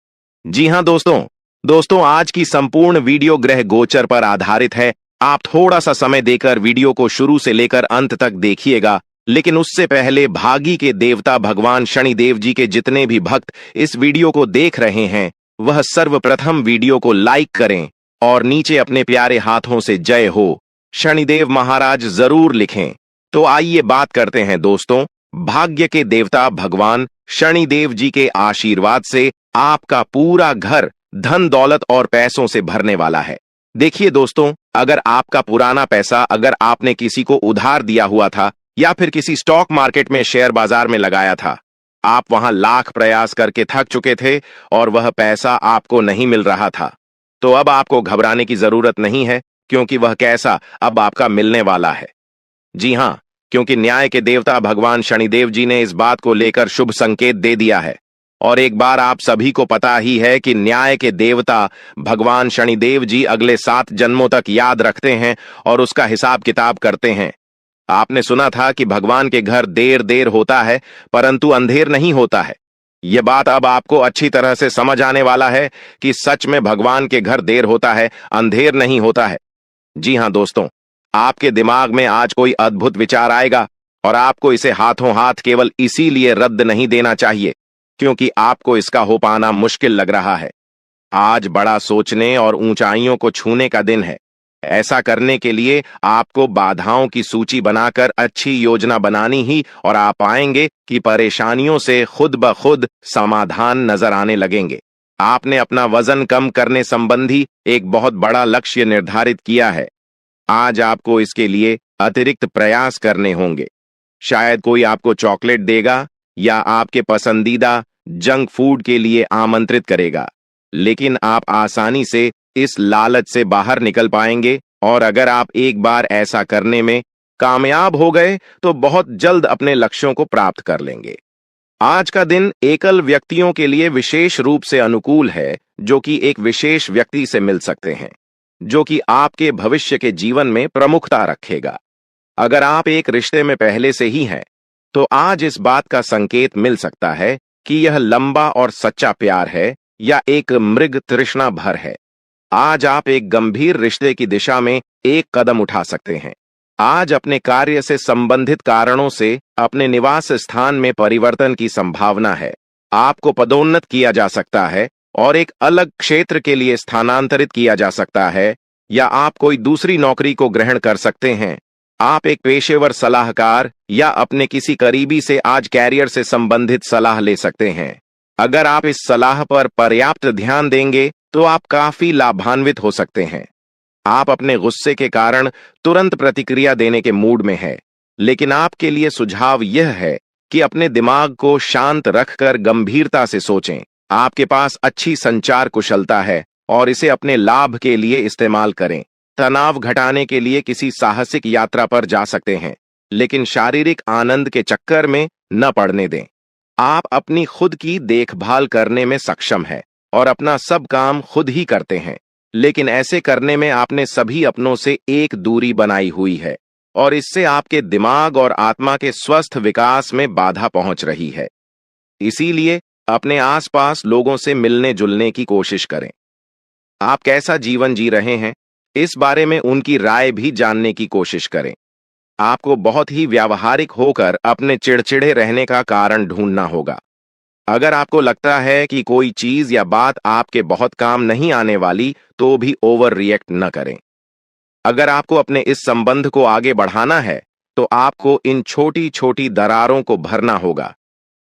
Speaker 1: जी हां दोस्तों आज की संपूर्ण वीडियो ग्रह गोचर पर आधारित है। आप थोड़ा सा समय देकर वीडियो को शुरू से लेकर अंत तक देखिएगा, लेकिन उससे पहले भागी के देवता भगवान शनिदेव जी के जितने भी भक्त इस वीडियो को देख रहे हैं वह सर्वप्रथम वीडियो को लाइक करें और नीचे अपने प्यारे हाथों से जय हो शनिदेव महाराज जरूर लिखें। तो आइए बात करते हैं दोस्तों, भाग्य के देवता भगवान शनिदेव जी के आशीर्वाद से आपका पूरा घर धन दौलत और पैसों से भरने वाला है। देखिए दोस्तों, अगर आपका पुराना पैसा अगर आपने किसी को उधार दिया हुआ था या फिर किसी स्टॉक मार्केट में शेयर बाजार में लगाया था, आप वहां लाख प्रयास करके थक चुके थे और वह पैसा आपको नहीं मिल रहा था, तो अब आपको घबराने की जरूरत नहीं है, क्योंकि वह पैसा अब आपका मिलने वाला है। जी हां, क्योंकि न्याय के देवता भगवान शनिदेव जी ने इस बात को लेकर शुभ संकेत दे दिया है। और एक बार आप सभी को पता ही है कि न्याय के देवता भगवान शनिदेव जी अगले 7 जन्मों तक याद रखते हैं और उसका हिसाब किताब करते हैं। आपने सुना था कि भगवान के घर देर देर होता है परंतु अंधेर नहीं होता है। यह बात अब आपको अच्छी तरह से समझ आने वाला है कि सच में भगवान के घर देर होता है, अंधेर नहीं होता है। जी हां दोस्तों, आपके दिमाग में आज कोई अद्भुत विचार आएगा और आपको इसे हाथों हाथ केवल इसीलिए रद्द नहीं देना चाहिए क्योंकि आपको इसका हो पाना मुश्किल लग रहा है। आज बड़ा सोचने और ऊंचाइयों को छूने का दिन है। ऐसा करने के लिए आपको बाधाओं की सूची बनाकर अच्छी योजना बनानी ही, और आप पाएंगे कि परेशानियों से खुद ब खुद समाधान नजर आने लगेंगे। आपने अपना वजन कम करने संबंधी एक बहुत बड़ा लक्ष्य निर्धारित किया है। आज आपको इसके लिए अतिरिक्त प्रयास करने होंगे। शायद कोई आपको चॉकलेट देगा या आपके पसंदीदा जंक फूड के लिए आमंत्रित करेगा, लेकिन आप आसानी से इस लालच से बाहर निकल पाएंगे, और अगर आप एक बार ऐसा करने में कामयाब हो गए तो बहुत जल्द अपने लक्ष्यों को प्राप्त कर लेंगे। आज का दिन एकल व्यक्तियों के लिए विशेष रूप से अनुकूल है, जो कि एक विशेष व्यक्ति से मिल सकते हैं, जो कि आपके भविष्य के जीवन में प्रमुखता रखेगा। अगर आप एक रिश्ते में पहले से ही हैं, तो आज इस बात का संकेत मिल सकता है कि यह लंबा और सच्चा प्यार है या एक मृग तृष्णा भर है। आज आप एक गंभीर रिश्ते की दिशा में एक कदम उठा सकते हैं। आज अपने कार्य से संबंधित कारणों से अपने निवास स्थान में परिवर्तन की संभावना है। आपको पदोन्नत किया जा सकता है और एक अलग क्षेत्र के लिए स्थानांतरित किया जा सकता है, या आप कोई दूसरी नौकरी को ग्रहण कर सकते हैं। आप एक पेशेवर सलाहकार या अपने किसी करीबी से आज कैरियर से संबंधित सलाह ले सकते हैं। अगर आप इस सलाह पर पर्याप्त ध्यान देंगे तो आप काफी लाभान्वित हो सकते हैं। आप अपने गुस्से के कारण तुरंत प्रतिक्रिया देने के मूड में हैं, लेकिन आपके लिए सुझाव यह है कि अपने दिमाग को शांत रखकर गंभीरता से सोचें। आपके पास अच्छी संचार कुशलता है और इसे अपने लाभ के लिए इस्तेमाल करें। तनाव घटाने के लिए किसी साहसिक यात्रा पर जा सकते हैं, लेकिन शारीरिक आनंद के चक्कर में न पड़ने दें। आप अपनी खुद की देखभाल करने में सक्षम हैं और अपना सब काम खुद ही करते हैं, लेकिन ऐसे करने में आपने सभी अपनों से एक दूरी बनाई हुई है, और इससे आपके दिमाग और आत्मा के स्वस्थ विकास में बाधा पहुंच रही है। इसीलिए अपने आसपास लोगों से मिलने जुलने की कोशिश करें। आप कैसा जीवन जी रहे हैं, इस बारे में उनकी राय भी जानने की कोशिश करें। आपको बहुत ही व्यावहारिक होकर अपने चिड़चिड़े रहने का कारण ढूंढना होगा। अगर आपको लगता है कि कोई चीज या बात आपके बहुत काम नहीं आने वाली, तो भी ओवर रिएक्ट न करें। अगर आपको अपने इस संबंध को आगे बढ़ाना है, तो आपको इन छोटी छोटी दरारों को भरना होगा।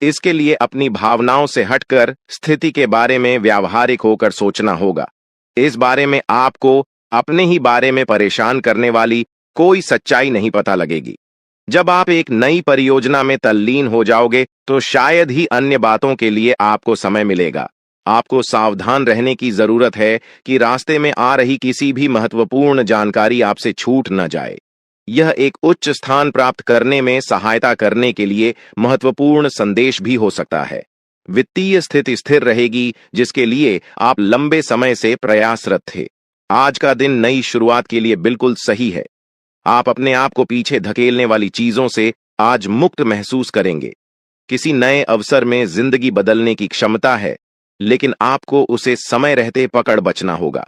Speaker 1: इसके लिए अपनी भावनाओं से हटकर स्थिति के बारे में व्यावहारिक होकर सोचना होगा। इस बारे में आपको अपने ही बारे में परेशान करने वाली कोई सच्चाई नहीं पता लगेगी। जब आप एक नई परियोजना में तल्लीन हो जाओगे, तो शायद ही अन्य बातों के लिए आपको समय मिलेगा। आपको सावधान रहने की जरूरत है कि रास्ते में आ रही किसी भी महत्वपूर्ण जानकारी आपसे छूट न जाए। यह एक उच्च स्थान प्राप्त करने में सहायता करने के लिए महत्वपूर्ण संदेश भी हो सकता है। वित्तीय स्थिति स्थिर रहेगी, जिसके लिए आप लंबे समय से प्रयासरत थे। आज का दिन नई शुरुआत के लिए बिल्कुल सही है। आप अपने आप को पीछे धकेलने वाली चीजों से आज मुक्त महसूस करेंगे। किसी नए अवसर में जिंदगी बदलने की क्षमता है, लेकिन आपको उसे समय रहते पकड़ बचना होगा।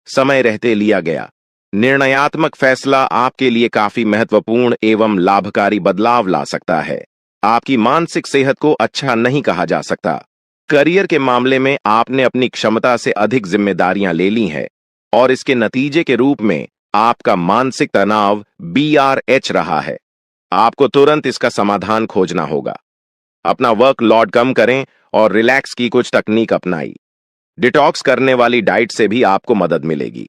Speaker 1: समय रहते लिया गया निर्णयात्मक फैसला आपके लिए काफी महत्वपूर्ण एवं लाभकारी बदलाव ला सकता है। आपकी मानसिक सेहत को अच्छा नहीं कहा जा सकता। करियर के मामले में आपने अपनी क्षमता से अधिक जिम्मेदारियां ले ली हैं, और इसके नतीजे के रूप में आपका मानसिक तनाव BRH रहा है। आपको तुरंत इसका समाधान खोजना होगा। अपना वर्क लोड कम करें और रिलैक्स की कुछ तकनीक अपनाई। डिटॉक्स करने वाली डाइट से भी आपको मदद मिलेगी।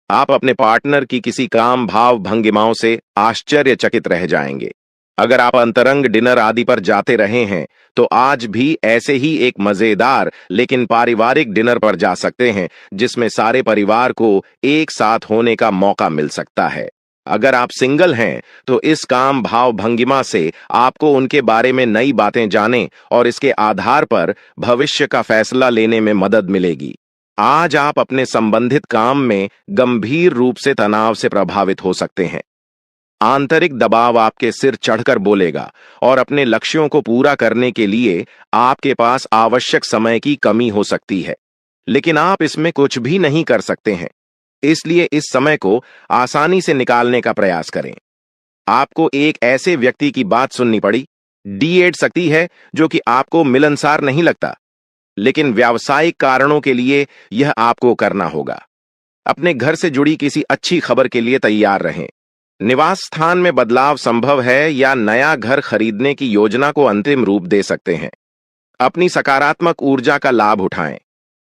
Speaker 1: आप अपने पार्टनर की किसी काम भाव भंगिमाओं से आश्चर्यचकित रह जाएंगे। अगर आप अंतरंग डिनर आदि पर जाते रहे हैं, तो आज भी ऐसे ही एक मजेदार लेकिन पारिवारिक डिनर पर जा सकते हैं, जिसमें सारे परिवार को एक साथ होने का मौका मिल सकता है। अगर आप सिंगल हैं, तो इस काम भाव भंगिमा से आपको उनके बारे में नई बातें जाने और इसके आधार पर भविष्य का फैसला लेने में मदद मिलेगी। आज आप अपने संबंधित काम में गंभीर रूप से तनाव से प्रभावित हो सकते हैं। आंतरिक दबाव आपके सिर चढ़कर बोलेगा, और अपने लक्ष्यों को पूरा करने के लिए आपके पास आवश्यक समय की कमी हो सकती है, लेकिन आप इसमें कुछ भी नहीं कर सकते हैं। इसलिए इस समय को आसानी से निकालने का प्रयास करें। आपको एक ऐसे व्यक्ति की बात सुननी पड़ी। D8 शक्ति है, जो कि आपको मिलनसार नहीं लगता, लेकिन व्यावसायिक कारणों के लिए यह आपको करना होगा। अपने घर से जुड़ी किसी अच्छी खबर के लिए तैयार रहें। निवास स्थान में बदलाव संभव है या नया घर खरीदने की योजना को अंतिम रूप दे सकते हैं। अपनी सकारात्मक ऊर्जा का लाभ उठाएं।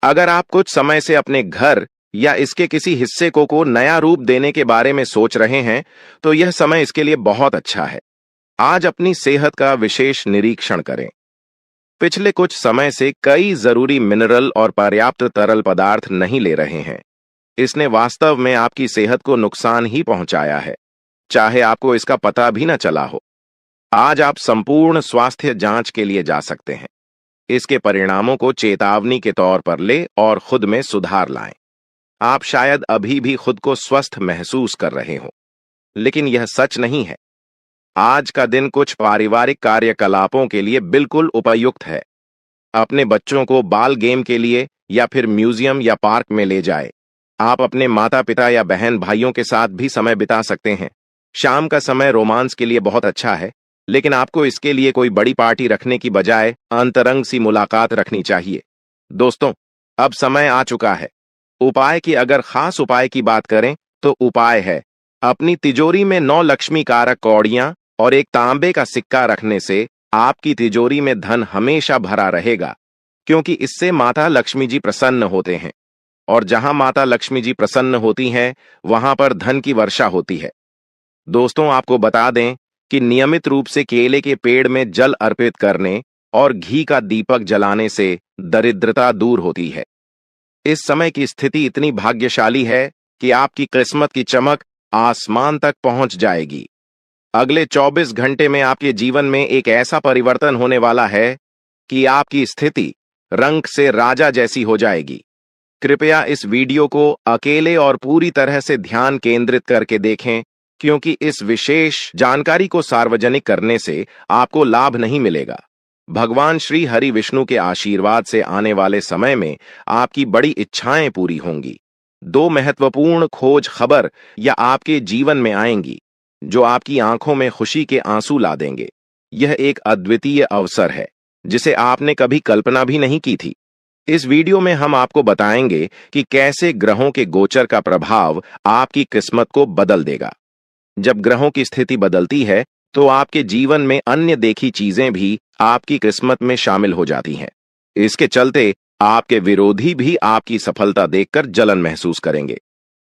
Speaker 1: अगर आप कुछ समय से अपने घर या इसके किसी हिस्से को नया रूप देने के बारे में सोच रहे हैं, तो यह समय इसके लिए बहुत अच्छा है। आज अपनी सेहत का विशेष निरीक्षण करें। पिछले कुछ समय से कई जरूरी मिनरल और पर्याप्त तरल पदार्थ नहीं ले रहे हैं। इसने वास्तव में आपकी सेहत को नुकसान ही पहुंचाया है, चाहे आपको इसका पता भी न चला हो। आज आप संपूर्ण स्वास्थ्य जांच के लिए जा सकते हैं। इसके परिणामों को चेतावनी के तौर पर ले और खुद में सुधार लाएं। आप शायद अभी भी खुद को स्वस्थ महसूस कर रहे हो, लेकिन यह सच नहीं है। आज का दिन कुछ पारिवारिक कार्यकलापों के लिए बिल्कुल उपयुक्त है। अपने बच्चों को बाल गेम के लिए या फिर म्यूजियम या पार्क में ले जाएं। आप अपने माता पिता या बहन भाइयों के साथ भी समय बिता सकते हैं। शाम का समय रोमांस के लिए बहुत अच्छा है, लेकिन आपको इसके लिए कोई बड़ी पार्टी रखने की बजाय अंतरंग सी मुलाकात रखनी चाहिए। दोस्तों, अब समय आ चुका है। उपाय की अगर खास उपाय की बात करें तो उपाय है अपनी तिजोरी में 9 लक्ष्मी कारक कौड़ियां और एक तांबे का सिक्का रखने से आपकी तिजोरी में धन हमेशा भरा रहेगा, क्योंकि इससे माता लक्ष्मी जी प्रसन्न होते हैं, और जहां माता लक्ष्मी जी प्रसन्न होती हैं, वहां पर धन की वर्षा होती है। दोस्तों, आपको बता दें कि नियमित रूप से केले के पेड़ में जल अर्पित करने और घी का दीपक जलाने से दरिद्रता दूर होती है। इस समय की स्थिति इतनी भाग्यशाली है कि आपकी किस्मत की चमक आसमान तक पहुंच जाएगी। अगले 24 घंटे में आपके जीवन में एक ऐसा परिवर्तन होने वाला है कि आपकी स्थिति रंग से राजा जैसी हो जाएगी। कृपया इस वीडियो को अकेले और पूरी तरह से ध्यान केंद्रित करके देखें, क्योंकि इस विशेष जानकारी को सार्वजनिक करने से आपको लाभ नहीं मिलेगा। भगवान श्री हरि विष्णु के आशीर्वाद से आने वाले समय में आपकी बड़ी इच्छाएं पूरी होंगी। 2 महत्वपूर्ण खोज खबर या आपके जीवन में आएंगी जो आपकी आंखों में खुशी के आंसू ला देंगे। यह एक अद्वितीय अवसर है जिसे आपने कभी कल्पना भी नहीं की थी। इस वीडियो में हम आपको बताएंगे कि कैसे ग्रहों के गोचर का प्रभाव आपकी किस्मत को बदल देगा। जब ग्रहों की स्थिति बदलती है तो आपके जीवन में अन्य देखी चीजें भी आपकी किस्मत में शामिल हो जाती हैं। इसके चलते आपके विरोधी भी आपकी सफलता देखकर जलन महसूस करेंगे।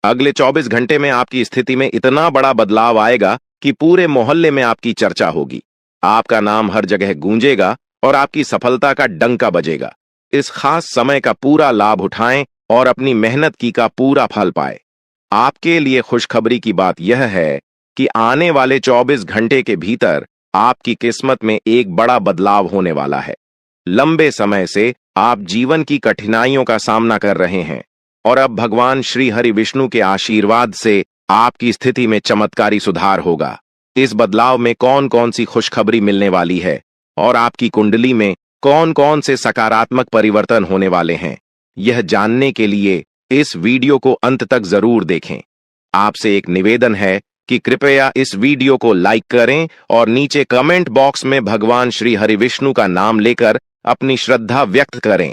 Speaker 1: अगले 24 घंटे में आपकी स्थिति में इतना बड़ा बदलाव आएगा कि पूरे मोहल्ले में आपकी चर्चा होगी। आपका नाम हर जगह गूंजेगा और आपकी सफलता का डंका बजेगा। इस खास समय का पूरा लाभ उठाएं और अपनी मेहनत की का पूरा फल पाएं। आपके लिए खुशखबरी की बात यह है कि आने वाले 24 घंटे के भीतर आपकी किस्मत में एक बड़ा बदलाव होने वाला है। लंबे समय से आप जीवन की कठिनाइयों का सामना कर रहे हैं और अब भगवान श्री हरि विष्णु के आशीर्वाद से आपकी स्थिति में चमत्कारी सुधार होगा। इस बदलाव में कौन कौन सी खुशखबरी मिलने वाली है और आपकी कुंडली में कौन कौन से सकारात्मक परिवर्तन होने वाले हैं, यह जानने के लिए इस वीडियो को अंत तक जरूर देखें। आपसे एक निवेदन है कि कृपया इस वीडियो को लाइक करें और नीचे कमेंट बॉक्स में भगवान श्री हरि विष्णु का नाम लेकर अपनी श्रद्धा व्यक्त करें।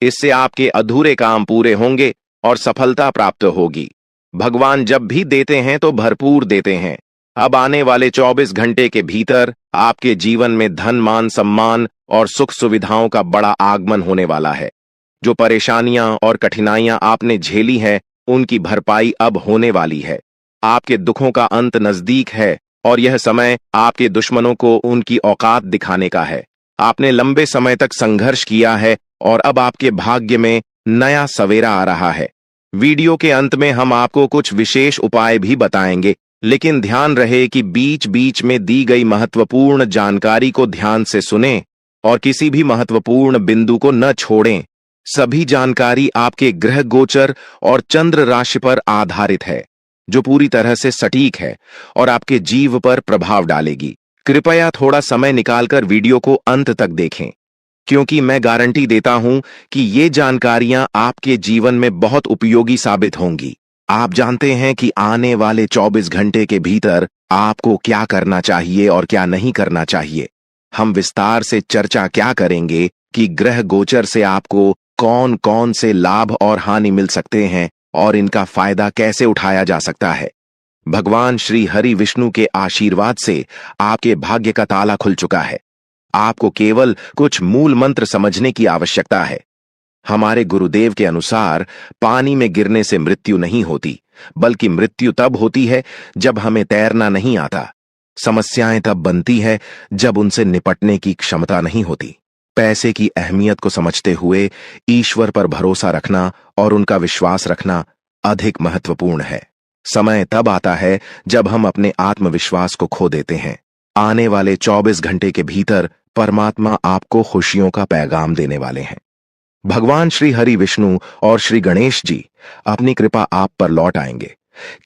Speaker 1: इससे आपके अधूरे काम पूरे होंगे और सफलता प्राप्त होगी। भगवान जब भी देते हैं तो भरपूर देते हैं। अब आने वाले 24 घंटे के भीतर आपके जीवन में धन, मान, सम्मान और सुख सुविधाओं का बड़ा आगमन होने वाला है। जो परेशानियां और कठिनाइयां आपने झेली हैं, उनकी भरपाई अब होने वाली है। आपके दुखों का अंत नजदीक है और यह समय आपके दुश्मनों को उनकी औकात दिखाने का है। आपने लंबे समय तक संघर्ष किया है और अब आपके भाग्य में नया सवेरा आ रहा है। वीडियो के अंत में हम आपको कुछ विशेष उपाय भी बताएंगे, लेकिन ध्यान रहे कि बीच बीच में दी गई महत्वपूर्ण जानकारी को ध्यान से सुनें और किसी भी महत्वपूर्ण बिंदु को न छोड़ें। सभी जानकारी आपके ग्रह गोचर और चंद्र राशि पर आधारित है, जो पूरी तरह से सटीक है और आपके जीव पर प्रभाव डालेगी। कृपया थोड़ा समय निकालकर वीडियो को अंत तक देखें, क्योंकि मैं गारंटी देता हूं कि ये जानकारियां आपके जीवन में बहुत उपयोगी साबित होंगी। आप जानते हैं कि आने वाले 24 घंटे के भीतर आपको क्या करना चाहिए और क्या नहीं करना चाहिए। हम विस्तार से चर्चा क्या करेंगे कि ग्रह गोचर से आपको कौन कौन से लाभ और हानि मिल सकते हैं और इनका फायदा कैसे उठाया जा सकता है। भगवान श्री हरि विष्णु के आशीर्वाद से आपके भाग्य का ताला खुल चुका है। आपको केवल कुछ मूल मंत्र समझने की आवश्यकता है। हमारे गुरुदेव के अनुसार पानी में गिरने से मृत्यु नहीं होती, बल्कि मृत्यु तब होती है जब हमें तैरना नहीं आता। समस्याएं तब बनती है जब उनसे निपटने की क्षमता नहीं होती। पैसे की अहमियत को समझते हुए ईश्वर पर भरोसा रखना और उनका विश्वास रखना अधिक महत्वपूर्ण है। समय तब आता है जब हम अपने आत्मविश्वास को खो देते हैं। आने वाले 24 घंटे के भीतर परमात्मा आपको खुशियों का पैगाम देने वाले हैं। भगवान श्री हरि विष्णु और श्री गणेश जी अपनी कृपा आप पर लौट आएंगे।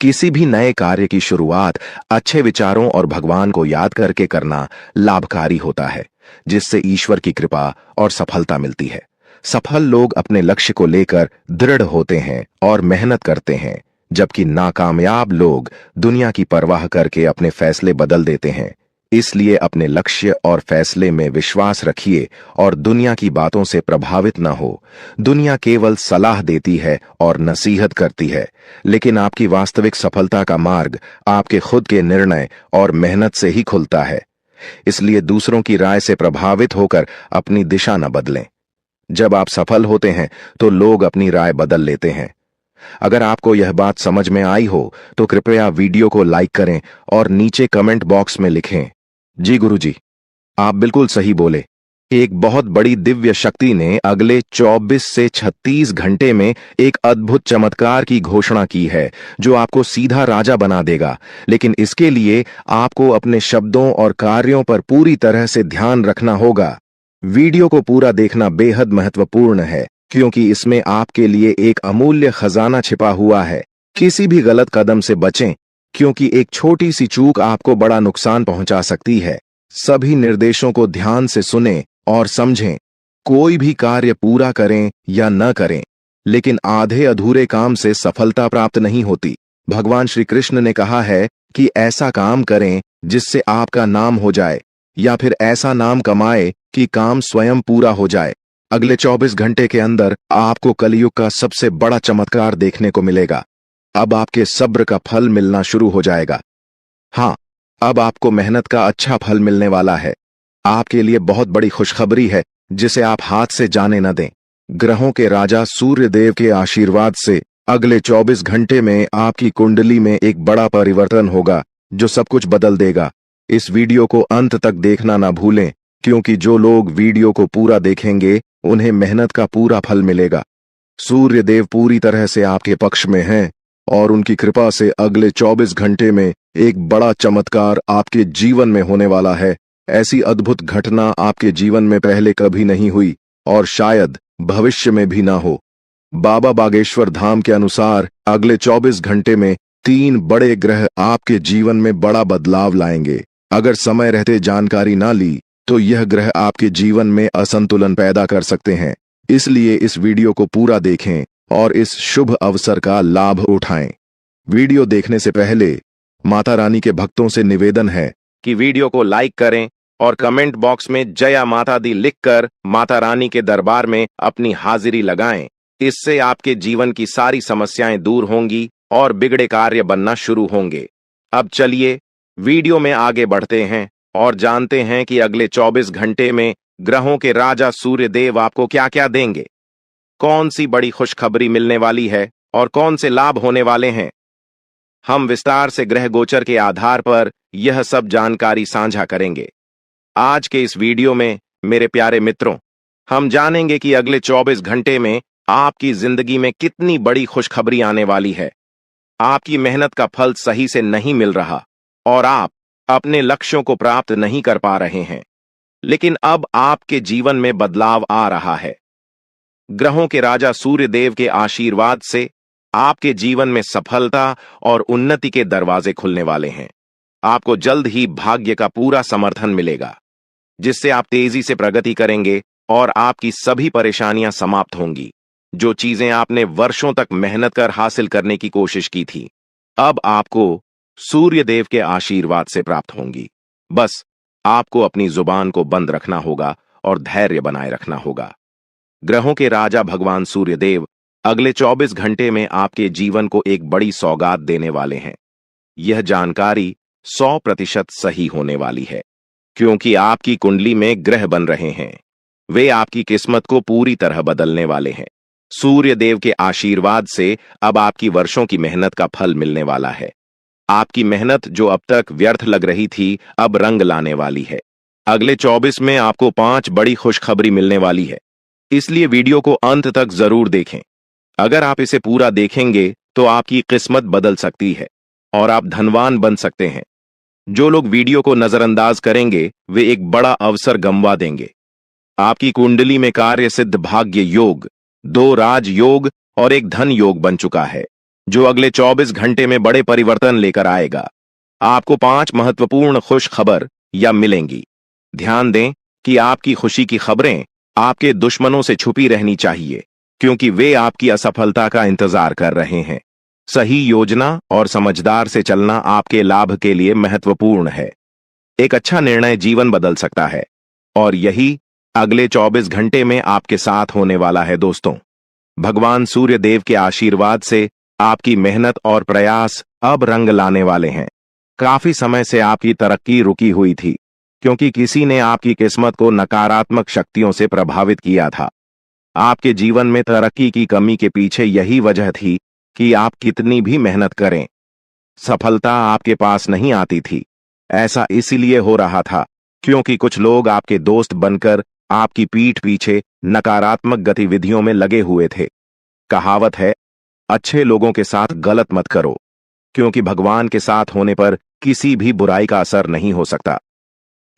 Speaker 1: किसी भी नए कार्य की शुरुआत अच्छे विचारों और भगवान को याद करके करना लाभकारी होता है, जिससे ईश्वर की कृपा और सफलता मिलती है। सफल लोग अपने लक्ष्य को लेकर दृढ़ होते हैं और मेहनत करते हैं, जबकि नाकामयाब लोग दुनिया की परवाह करके अपने फैसले बदल देते हैं। इसलिए अपने लक्ष्य और फैसले में विश्वास रखिए और दुनिया की बातों से प्रभावित न हो। दुनिया केवल सलाह देती है और नसीहत करती है, लेकिन आपकी वास्तविक सफलता का मार्ग आपके खुद के निर्णय और मेहनत से ही खुलता है। इसलिए दूसरों की राय से प्रभावित होकर अपनी दिशा न बदलें। जब आप सफल होते हैं तो लोग अपनी राय बदल लेते हैं। अगर आपको यह बात समझ में आई हो तो कृपया वीडियो को लाइक करें और नीचे कमेंट बॉक्स में लिखें, जी गुरुजी, आप बिल्कुल सही बोले। एक बहुत बड़ी दिव्य शक्ति ने अगले 24 से 36 घंटे में एक अद्भुत चमत्कार की घोषणा की है, जो आपको सीधा राजा बना देगा। लेकिन इसके लिए आपको अपने शब्दों और कार्यों पर पूरी तरह से ध्यान रखना होगा। वीडियो को पूरा देखना बेहद महत्वपूर्ण है, क्योंकि इसमें आपके लिए एक अमूल्य खजाना छिपा हुआ है। किसी भी गलत कदम से बचें, क्योंकि एक छोटी सी चूक आपको बड़ा नुकसान पहुंचा सकती है। सभी निर्देशों को ध्यान से सुनें और समझें। कोई भी कार्य पूरा करें या न करें, लेकिन आधे अधूरे काम से सफलता प्राप्त नहीं होती। भगवान श्री कृष्ण ने कहा है कि ऐसा काम करें जिससे आपका नाम हो जाए, या फिर ऐसा नाम कमाए कि काम स्वयं पूरा हो जाए। अगले 24 घंटे के अंदर आपको कलयुग का सबसे बड़ा चमत्कार देखने को मिलेगा। अब आपके सब्र का फल मिलना शुरू हो जाएगा। हाँ, अब आपको मेहनत का अच्छा फल मिलने वाला है। आपके लिए बहुत बड़ी खुशखबरी है, जिसे आप हाथ से जाने न दें। ग्रहों के राजा सूर्य देव के आशीर्वाद से अगले 24 घंटे में आपकी कुंडली में एक बड़ा परिवर्तन होगा, जो सब कुछ बदल देगा। इस वीडियो को अंत तक देखना ना भूलें, क्योंकि जो लोग वीडियो को पूरा देखेंगे उन्हें मेहनत का पूरा फल मिलेगा। सूर्य देव पूरी तरह से आपके पक्ष में हैं और उनकी कृपा से अगले 24 घंटे में एक बड़ा चमत्कार आपके जीवन में होने वाला है। ऐसी अद्भुत घटना आपके जीवन में पहले कभी नहीं हुई और शायद भविष्य में भी ना हो। बाबा बागेश्वर धाम के अनुसार अगले 24 घंटे में 3 बड़े ग्रह आपके जीवन में बड़ा बदलाव लाएंगे। अगर समय रहते जानकारी ना ली तो यह ग्रह आपके जीवन में असंतुलन पैदा कर सकते हैं। इसलिए इस वीडियो को पूरा देखें और इस शुभ अवसर का लाभ उठाएं। वीडियो देखने से पहले माता रानी के भक्तों से निवेदन है कि वीडियो को लाइक करें और कमेंट बॉक्स में जया माता दी लिखकर माता रानी के दरबार में अपनी हाजिरी लगाएं। इससे आपके जीवन की सारी समस्याएं दूर होंगी और बिगड़े कार्य बनना शुरू होंगे। अब चलिए वीडियो में आगे बढ़ते हैं और जानते हैं कि अगले 24 घंटे में ग्रहों के राजा सूर्य देव आपको क्या क्या देंगे। कौन सी बड़ी खुशखबरी मिलने वाली है और कौन से लाभ होने वाले हैं। हम विस्तार से ग्रह गोचर के आधार पर यह सब जानकारी साझा करेंगे। आज के इस वीडियो में मेरे प्यारे मित्रों, हम जानेंगे कि अगले 24 घंटे में आपकी जिंदगी में कितनी बड़ी खुशखबरी आने वाली है। आपकी मेहनत का फल सही से नहीं मिल रहा और आप अपने लक्ष्यों को प्राप्त नहीं कर पा रहे हैं, लेकिन अब आपके जीवन में बदलाव आ रहा है। ग्रहों के राजा सूर्य देव के आशीर्वाद से आपके जीवन में सफलता और उन्नति के दरवाजे खुलने वाले हैं। आपको जल्द ही भाग्य का पूरा समर्थन मिलेगा, जिससे आप तेजी से प्रगति करेंगे और आपकी सभी परेशानियां समाप्त होंगी। जो चीजें आपने वर्षों तक मेहनत कर हासिल करने की कोशिश की थी, अब आपको सूर्य देव के आशीर्वाद से प्राप्त होंगी। बस आपको अपनी जुबान को बंद रखना होगा और धैर्य बनाए रखना होगा। ग्रहों के राजा भगवान सूर्य देव अगले 24 घंटे में आपके जीवन को एक बड़ी सौगात देने वाले हैं। यह जानकारी 100% सही होने वाली है, क्योंकि आपकी कुंडली में ग्रह बन रहे हैं। वे आपकी किस्मत को पूरी तरह बदलने वाले हैं। सूर्य देव के आशीर्वाद से अब आपकी वर्षों की मेहनत का फल मिलने वाला है। आपकी मेहनत जो अब तक व्यर्थ लग रही थी, अब रंग लाने वाली है। अगले 24 में आपको 5 बड़ी खुशखबरी मिलने वाली है, इसलिए वीडियो को अंत तक जरूर देखें। अगर आप इसे पूरा देखेंगे तो आपकी किस्मत बदल सकती है और आप धनवान बन सकते हैं। जो लोग वीडियो को नजरअंदाज करेंगे वे एक बड़ा अवसर गंवा देंगे। आपकी कुंडली में कार्य सिद्ध भाग्य योग, 2 राज योग और एक धन योग बन चुका है, जो अगले 24 घंटे में बड़े परिवर्तन लेकर आएगा। आपको 5 महत्वपूर्ण खुश खबर या मिलेंगी। ध्यान दें कि आपकी खुशी की खबरें आपके दुश्मनों से छुपी रहनी चाहिए, क्योंकि वे आपकी असफलता का इंतजार कर रहे हैं। सही योजना और समझदार से चलना आपके लाभ के लिए महत्वपूर्ण है। एक अच्छा निर्णय जीवन बदल सकता है और यही अगले 24 घंटे में आपके साथ होने वाला है। दोस्तों, भगवान सूर्य देव के आशीर्वाद से आपकी मेहनत और प्रयास अब रंग लाने वाले हैं। काफी समय से आपकी तरक्की रुकी हुई थी, क्योंकि किसी ने आपकी किस्मत को नकारात्मक शक्तियों से प्रभावित किया था। आपके जीवन में तरक्की की कमी के पीछे यही वजह थी कि आप कितनी भी मेहनत करें, सफलता आपके पास नहीं आती थी। ऐसा इसीलिए हो रहा था क्योंकि कुछ लोग आपके दोस्त बनकर आपकी पीठ पीछे नकारात्मक गतिविधियों में लगे हुए थे। कहावत है, अच्छे लोगों के साथ गलत मत करो, क्योंकि भगवान के साथ होने पर किसी भी बुराई का असर नहीं हो सकता।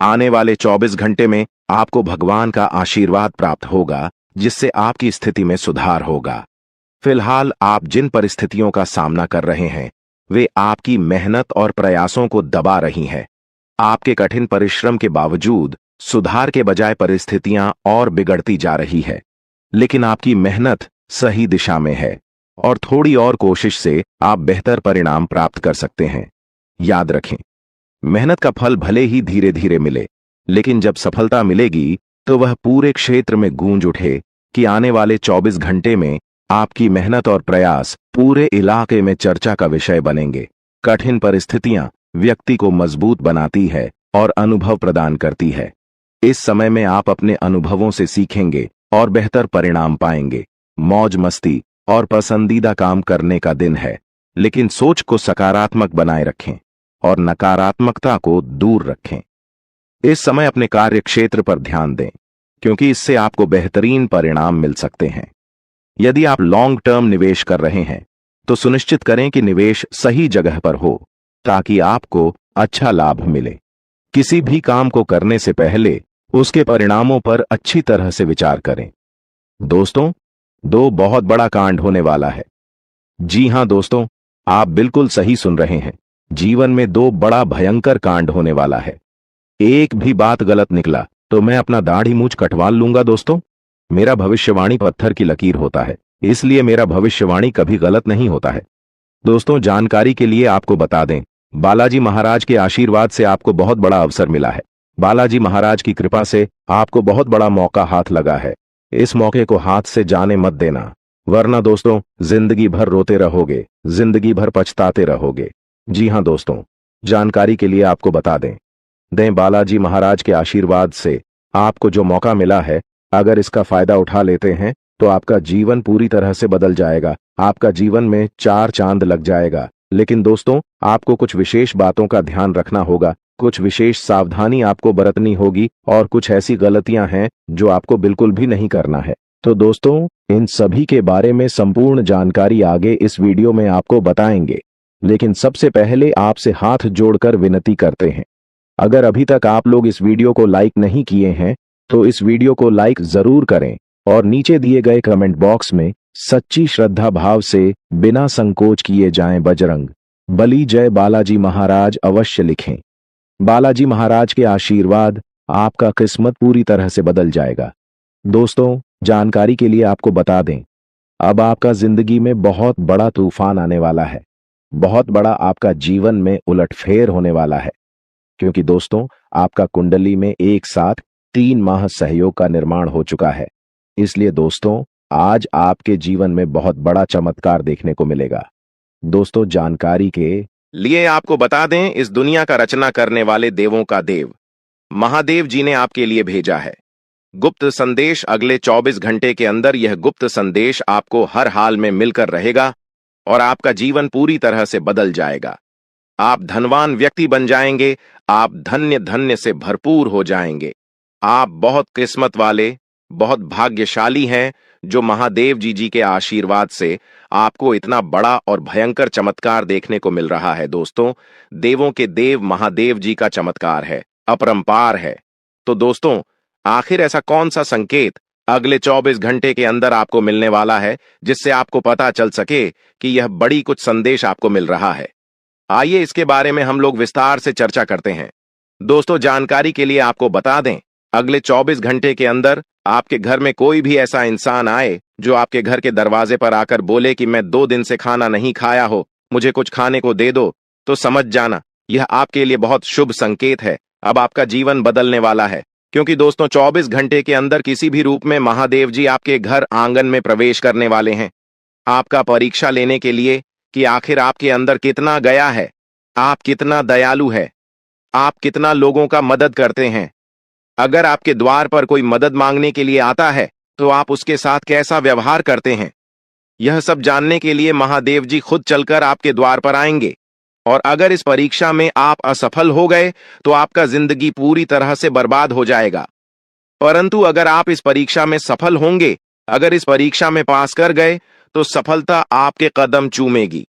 Speaker 1: आने वाले 24 घंटे में आपको भगवान का आशीर्वाद प्राप्त होगा, जिससे आपकी स्थिति में सुधार होगा। फिलहाल आप जिन परिस्थितियों का सामना कर रहे हैं, वे आपकी मेहनत और प्रयासों को दबा रही हैं। आपके कठिन परिश्रम के बावजूद सुधार के बजाय परिस्थितियां और बिगड़ती जा रही है। लेकिन आपकी मेहनत सही दिशा में है और थोड़ी और कोशिश से आप बेहतर परिणाम प्राप्त कर सकते हैं। याद रखें, मेहनत का फल भले ही धीरे धीरे मिले, लेकिन जब सफलता मिलेगी तो वह पूरे क्षेत्र में गूंज उठे कि आने वाले 24 घंटे में आपकी मेहनत और प्रयास पूरे इलाके में चर्चा का विषय बनेंगे। कठिन परिस्थितियां व्यक्ति को मजबूत बनाती है और अनुभव प्रदान करती है। इस समय में आप अपने अनुभवों से सीखेंगे और बेहतर परिणाम पाएंगे। मौज मस्ती और पसंदीदा काम करने का दिन है, लेकिन सोच को सकारात्मक बनाए रखें और नकारात्मकता को दूर रखें। इस समय अपने कार्य क्षेत्र पर ध्यान दें, क्योंकि इससे आपको बेहतरीन परिणाम मिल सकते हैं। यदि आप लॉन्ग टर्म निवेश कर रहे हैं तो सुनिश्चित करें कि निवेश सही जगह पर हो, ताकि आपको अच्छा लाभ मिले। किसी भी काम को करने से पहले उसके परिणामों पर अच्छी तरह से विचार करें। दोस्तों, 2 बहुत बड़ा कांड होने वाला है। जी हां दोस्तों, आप बिल्कुल सही सुन रहे हैं। जीवन में 2 बड़ा भयंकर कांड होने वाला है। एक भी बात गलत निकला तो मैं अपना दाढ़ी मूंछ कटवा लूंगा। दोस्तों, मेरा भविष्यवाणी पत्थर की लकीर होता है, इसलिए मेरा भविष्यवाणी कभी गलत नहीं होता है। दोस्तों, जानकारी के लिए आपको बता दें, बालाजी महाराज के आशीर्वाद से आपको बहुत बड़ा अवसर मिला है। बालाजी महाराज की कृपा से आपको बहुत बड़ा मौका हाथ लगा है। इस मौके को हाथ से जाने मत देना, वरना दोस्तों जिंदगी भर रोते रहोगे, जिंदगी भर पछताते रहोगे। जी हां दोस्तों, जानकारी के लिए आपको बता दें बालाजी महाराज के आशीर्वाद से आपको जो मौका मिला है, अगर इसका फायदा उठा लेते हैं तो आपका जीवन पूरी तरह से बदल जाएगा। आपका जीवन में 4 चांद लग जाएगा। लेकिन दोस्तों, आपको कुछ विशेष बातों का ध्यान रखना होगा, कुछ विशेष सावधानी आपको बरतनी होगी और कुछ ऐसी गलतियां हैं जो आपको बिल्कुल भी नहीं करना है। तो दोस्तों, इन सभी के बारे में संपूर्ण जानकारी आगे इस वीडियो में आपको बताएंगे। लेकिन सबसे पहले आपसे हाथ जोड़कर विनती करते हैं, अगर अभी तक आप लोग इस वीडियो को लाइक नहीं किए हैं तो इस वीडियो को लाइक जरूर करें और नीचे दिए गए कमेंट बॉक्स में सच्ची श्रद्धा भाव से बिना संकोच किए जाएं बजरंग बली जय बालाजी महाराज अवश्य लिखें। बालाजी महाराज के आशीर्वाद आपका किस्मत पूरी तरह से बदल जाएगा। दोस्तों, जानकारी के लिए आपको बता दें, अब आपका जिंदगी में बहुत बड़ा तूफान आने वाला है। बहुत बड़ा आपका जीवन में उलटफेर होने वाला है, क्योंकि दोस्तों आपका कुंडली में एक साथ 3 माह सहयोग का निर्माण हो चुका है। इसलिए दोस्तों, आज आपके जीवन में बहुत बड़ा चमत्कार देखने को मिलेगा। दोस्तों, जानकारी के लिए आपको बता दें, इस दुनिया का रचना करने वाले देवों का देव महादेव जी ने आपके लिए भेजा है गुप्त संदेश। अगले 24 घंटे के अंदर यह गुप्त संदेश आपको हर हाल में मिलकर रहेगा और आपका जीवन पूरी तरह से बदल जाएगा। आप धनवान व्यक्ति बन जाएंगे, आप धन्य धन्य से भरपूर हो जाएंगे। आप बहुत किस्मत वाले, बहुत भाग्यशाली हैं जो महादेव जी के आशीर्वाद से आपको इतना बड़ा और भयंकर चमत्कार देखने को मिल रहा है। दोस्तों, देवों के देव महादेव जी का चमत्कार है, अपरंपार है। तो दोस्तों, आखिर ऐसा कौन सा संकेत अगले 24 घंटे के अंदर आपको मिलने वाला है जिससे आपको पता चल सके कि यह बड़ी कुछ संदेश आपको मिल रहा है? आइए इसके बारे में हम लोग विस्तार से चर्चा करते हैं। दोस्तों, जानकारी के लिए आपको बता दें, अगले 24 घंटे के अंदर आपके घर में कोई भी ऐसा इंसान आए जो आपके घर के दरवाजे पर आकर बोले कि मैं 2 दिन से खाना नहीं खाया हो, मुझे कुछ खाने को दे दो, तो समझ जाना यह आपके लिए बहुत शुभ संकेत है। अब आपका जीवन बदलने वाला है, क्योंकि दोस्तों 24 घंटे के अंदर किसी भी रूप में महादेव जी आपके घर आंगन में प्रवेश करने वाले हैं, आपका परीक्षा लेने के लिए कि आखिर आपके अंदर कितना गया है, आप कितना दयालु है, आप कितना लोगों का मदद करते हैं। अगर आपके द्वार पर कोई मदद मांगने के लिए आता है तो आप उसके साथ कैसा व्यवहार करते हैं, यह सब जानने के लिए महादेव जी खुद चलकर आपके द्वार पर आएंगे। और अगर इस परीक्षा में आप असफल हो गए तो आपका जिंदगी पूरी तरह से बर्बाद हो जाएगा। परंतु अगर आप इस परीक्षा में सफल होंगे, अगर इस परीक्षा में पास कर गए, तो सफलता आपके कदम चूमेगी।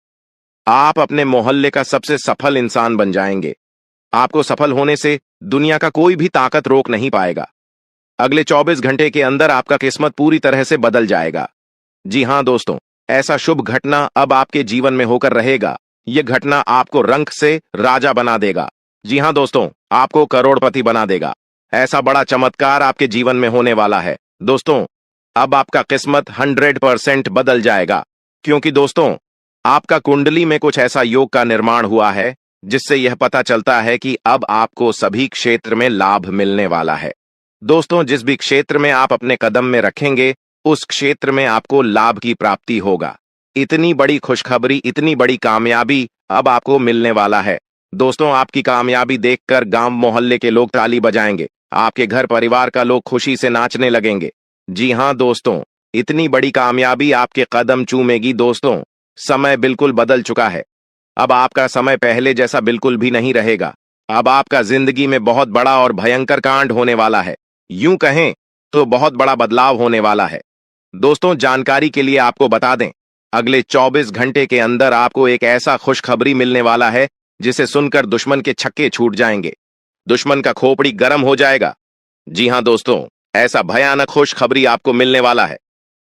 Speaker 1: आप अपने मोहल्ले का सबसे सफल इंसान बन जाएंगे। आपको सफल होने से दुनिया का कोई भी ताकत रोक नहीं पाएगा। अगले 24 घंटे के अंदर आपका किस्मत पूरी तरह से बदल जाएगा। जी हां दोस्तों, ऐसा शुभ घटना अब आपके जीवन में होकर रहेगा। यह घटना आपको रंक से राजा बना देगा। जी हां दोस्तों, आपको करोड़पति बना देगा। ऐसा बड़ा चमत्कार आपके जीवन में होने वाला है। दोस्तों, अब आपका किस्मत 100% बदल जाएगा, क्योंकि दोस्तों आपका कुंडली में कुछ ऐसा योग का निर्माण हुआ है जिससे यह पता चलता है कि अब आपको सभी क्षेत्र में लाभ मिलने वाला है। दोस्तों, जिस भी क्षेत्र में आप अपने कदम में रखेंगे, उस क्षेत्र में आपको लाभ की प्राप्ति होगा। इतनी बड़ी खुशखबरी, इतनी बड़ी कामयाबी अब आपको मिलने वाला है। दोस्तों, आपकी कामयाबी देखकर गांव मोहल्ले के लोग ताली बजाएंगे, आपके घर परिवार का लोग खुशी से नाचने लगेंगे। जी हां दोस्तों, इतनी बड़ी कामयाबी आपके कदम चूमेगी। दोस्तों, समय बिल्कुल बदल चुका है। अब आपका समय पहले जैसा बिल्कुल भी नहीं रहेगा। अब आपका जिंदगी में बहुत बड़ा और भयंकर कांड होने वाला है। यूं कहें तो बहुत बड़ा बदलाव होने वाला है। दोस्तों, जानकारी के लिए आपको बता दें, अगले 24 घंटे के अंदर आपको एक ऐसा खुशखबरी मिलने वाला है जिसे सुनकर दुश्मन के छक्के छूट जाएंगे, दुश्मन का खोपड़ी गर्म हो जाएगा। जी हां दोस्तों, ऐसा भयानक खुशखबरी आपको मिलने वाला है।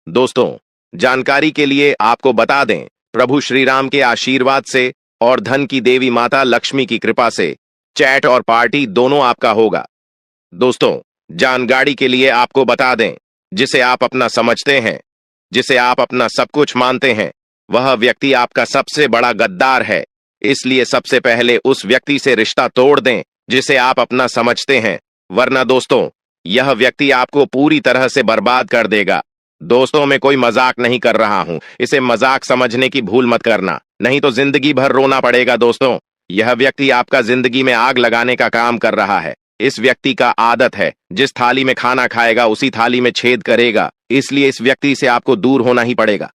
Speaker 1: दोस्तों, जानकारी के लिए आपको बता दें, प्रभु श्री राम के आशीर्वाद से और धन की देवी माता लक्ष्मी की कृपा से चैट और पार्टी दोनों आपका होगा। दोस्तों, जानकारी के लिए आपको बता दें, जिसे आप अपना समझते हैं, जिसे आप अपना सब कुछ मानते हैं, वह व्यक्ति आपका सबसे बड़ा गद्दार है। इसलिए सबसे पहले उस व्यक्ति से रिश्ता तोड़ दें जिसे आप अपना समझते हैं, वरना दोस्तों यह व्यक्ति आपको पूरी तरह से बर्बाद कर देगा। दोस्तों, मैं कोई मजाक नहीं कर रहा हूं, इसे मजाक समझने की भूल मत करना, नहीं तो जिंदगी भर रोना पड़ेगा। दोस्तों, यह व्यक्ति आपका जिंदगी में आग लगाने का काम कर रहा है। इस व्यक्ति का आदत है, जिस थाली में खाना खाएगा उसी थाली में छेद करेगा। इसलिए इस व्यक्ति से आपको दूर होना ही पड़ेगा,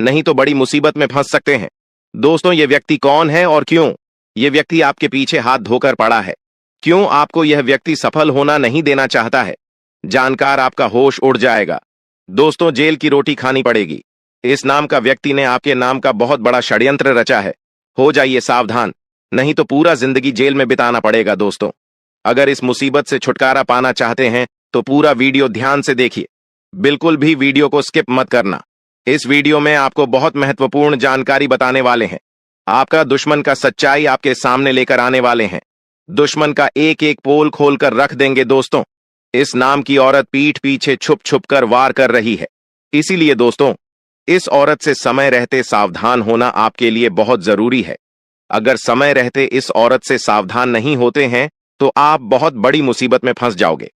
Speaker 1: नहीं तो बड़ी मुसीबत में फंस सकते हैं। दोस्तों, यह व्यक्ति कौन है और क्यों यह व्यक्ति आपके पीछे हाथ धोकर पड़ा है? क्यों आपको यह व्यक्ति सफल होना नहीं देना चाहता है? जानकार आपका होश उड़ जाएगा। दोस्तों, जेल की रोटी खानी पड़ेगी। इस नाम का व्यक्ति ने आपके नाम का बहुत बड़ा षड्यंत्र रचा है। हो जाइए सावधान, नहीं तो पूरा जिंदगी जेल में बिताना पड़ेगा। दोस्तों, अगर इस मुसीबत से छुटकारा पाना चाहते हैं तो पूरा वीडियो ध्यान से देखिए, बिल्कुल भी वीडियो को स्किप मत करना। इस वीडियो में आपको बहुत महत्वपूर्ण जानकारी बताने वाले हैं। आपका दुश्मन का सच्चाई आपके सामने लेकर आने वाले हैं। दुश्मन का एक एक पोल खोलकर रख देंगे। दोस्तों, इस नाम की औरत पीठ पीछे छुप छुप कर वार कर रही है। इसीलिए दोस्तों, इस औरत से समय रहते सावधान होना आपके लिए बहुत जरूरी है। अगर समय रहते इस औरत से सावधान नहीं होते हैं तो आप बहुत बड़ी मुसीबत में फंस जाओगे।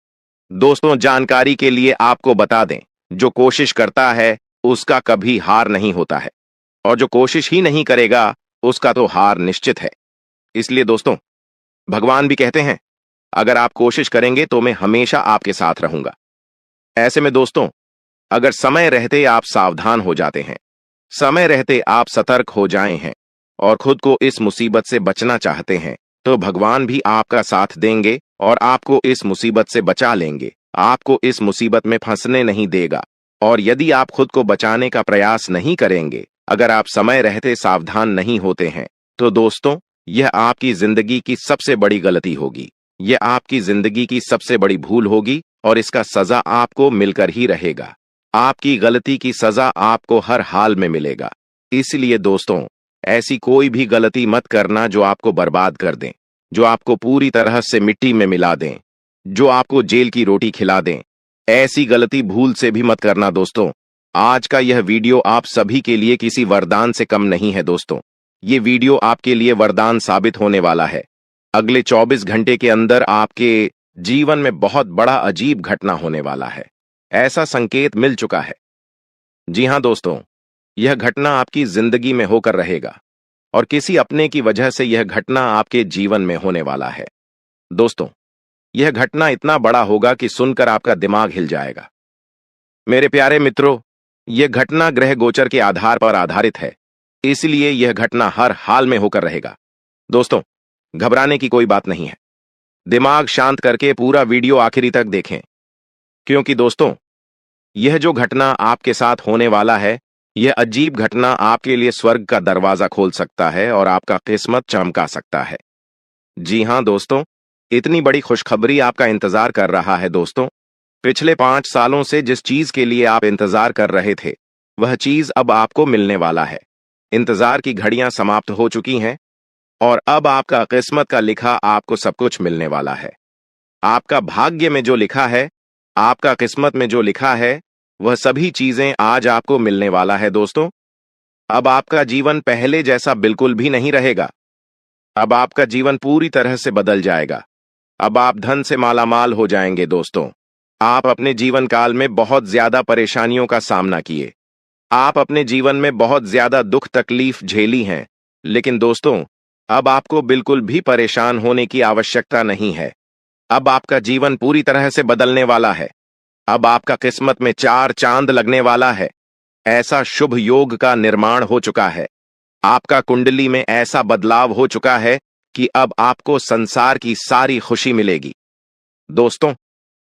Speaker 1: दोस्तों, जानकारी के लिए आपको बता दें, जो कोशिश करता है उसका कभी हार नहीं होता है, और जो कोशिश ही नहीं करेगा उसका तो हार निश्चित है। इसलिए दोस्तों, भगवान भी कहते हैं, अगर आप कोशिश करेंगे तो मैं हमेशा आपके साथ रहूंगा। ऐसे में दोस्तों, अगर समय रहते आप सावधान हो जाते हैं, समय रहते आप सतर्क हो जाए हैं और खुद को इस मुसीबत से बचना चाहते हैं, तो भगवान भी आपका साथ देंगे और आपको इस मुसीबत से बचा लेंगे, आपको इस मुसीबत में फंसने नहीं देगा। और यदि आप खुद को बचाने का प्रयास नहीं करेंगे, अगर आप समय रहते सावधान नहीं होते हैं, तो दोस्तों, यह आपकी जिंदगी की सबसे बड़ी गलती होगी, यह आपकी जिंदगी की सबसे बड़ी भूल होगी और इसका सजा आपको मिलकर ही रहेगा। आपकी गलती की सजा आपको हर हाल में मिलेगा। इसलिए दोस्तों, ऐसी कोई भी गलती मत करना जो आपको बर्बाद कर दें, जो आपको पूरी तरह से मिट्टी में मिला दें, जो आपको जेल की रोटी खिला दें। ऐसी गलती भूल से भी मत करना दोस्तों। आज का यह वीडियो आप सभी के लिए किसी वरदान से कम नहीं है दोस्तों। ये वीडियो आपके लिए वरदान साबित होने वाला है। अगले 24 घंटे के अंदर आपके जीवन में बहुत बड़ा अजीब घटना होने वाला है, ऐसा संकेत मिल चुका है। जी हां दोस्तों, यह घटना आपकी जिंदगी में होकर रहेगा और किसी अपने की वजह से यह घटना आपके जीवन में होने वाला है। दोस्तों, यह घटना इतना बड़ा होगा कि सुनकर आपका दिमाग हिल जाएगा। मेरे प्यारे मित्रों, यह घटना ग्रह गोचर के आधार पर आधारित है, इसलिए यह घटना हर हाल में होकर रहेगा। दोस्तों, घबराने की कोई बात नहीं है। दिमाग शांत करके पूरा वीडियो आखिरी तक देखें, क्योंकि दोस्तों, यह जो घटना आपके साथ होने वाला है, यह अजीब घटना आपके लिए स्वर्ग का दरवाजा खोल सकता है और आपका किस्मत चमका सकता है। जी हां दोस्तों, इतनी बड़ी खुशखबरी आपका इंतजार कर रहा है दोस्तों। पिछले 5 सालों से जिस चीज के लिए आप इंतजार कर रहे थे, वह चीज अब आपको मिलने वाला है। इंतजार की घड़ियां समाप्त हो चुकी हैं और अब आपका किस्मत का लिखा आपको सब कुछ मिलने वाला है। आपका भाग्य में जो लिखा है, आपका किस्मत में जो लिखा है, वह सभी चीजें आज आपको मिलने वाला है दोस्तों। अब आपका जीवन पहले जैसा बिल्कुल भी नहीं रहेगा। अब आपका जीवन पूरी तरह से बदल जाएगा। अब आप धन से मालामाल हो जाएंगे दोस्तों। आप अपने जीवन काल में बहुत ज्यादा परेशानियों का सामना किए, आप अपने जीवन में बहुत ज्यादा दुख तकलीफ झेली हैं, लेकिन दोस्तों, अब आपको बिल्कुल भी परेशान होने की आवश्यकता नहीं है। अब आपका जीवन पूरी तरह से बदलने वाला है। अब आपका किस्मत में 4 चांद लगने वाला है। ऐसा शुभ योग का निर्माण हो चुका है। आपका कुंडली में ऐसा बदलाव हो चुका है कि अब आपको संसार की सारी खुशी मिलेगी। दोस्तों,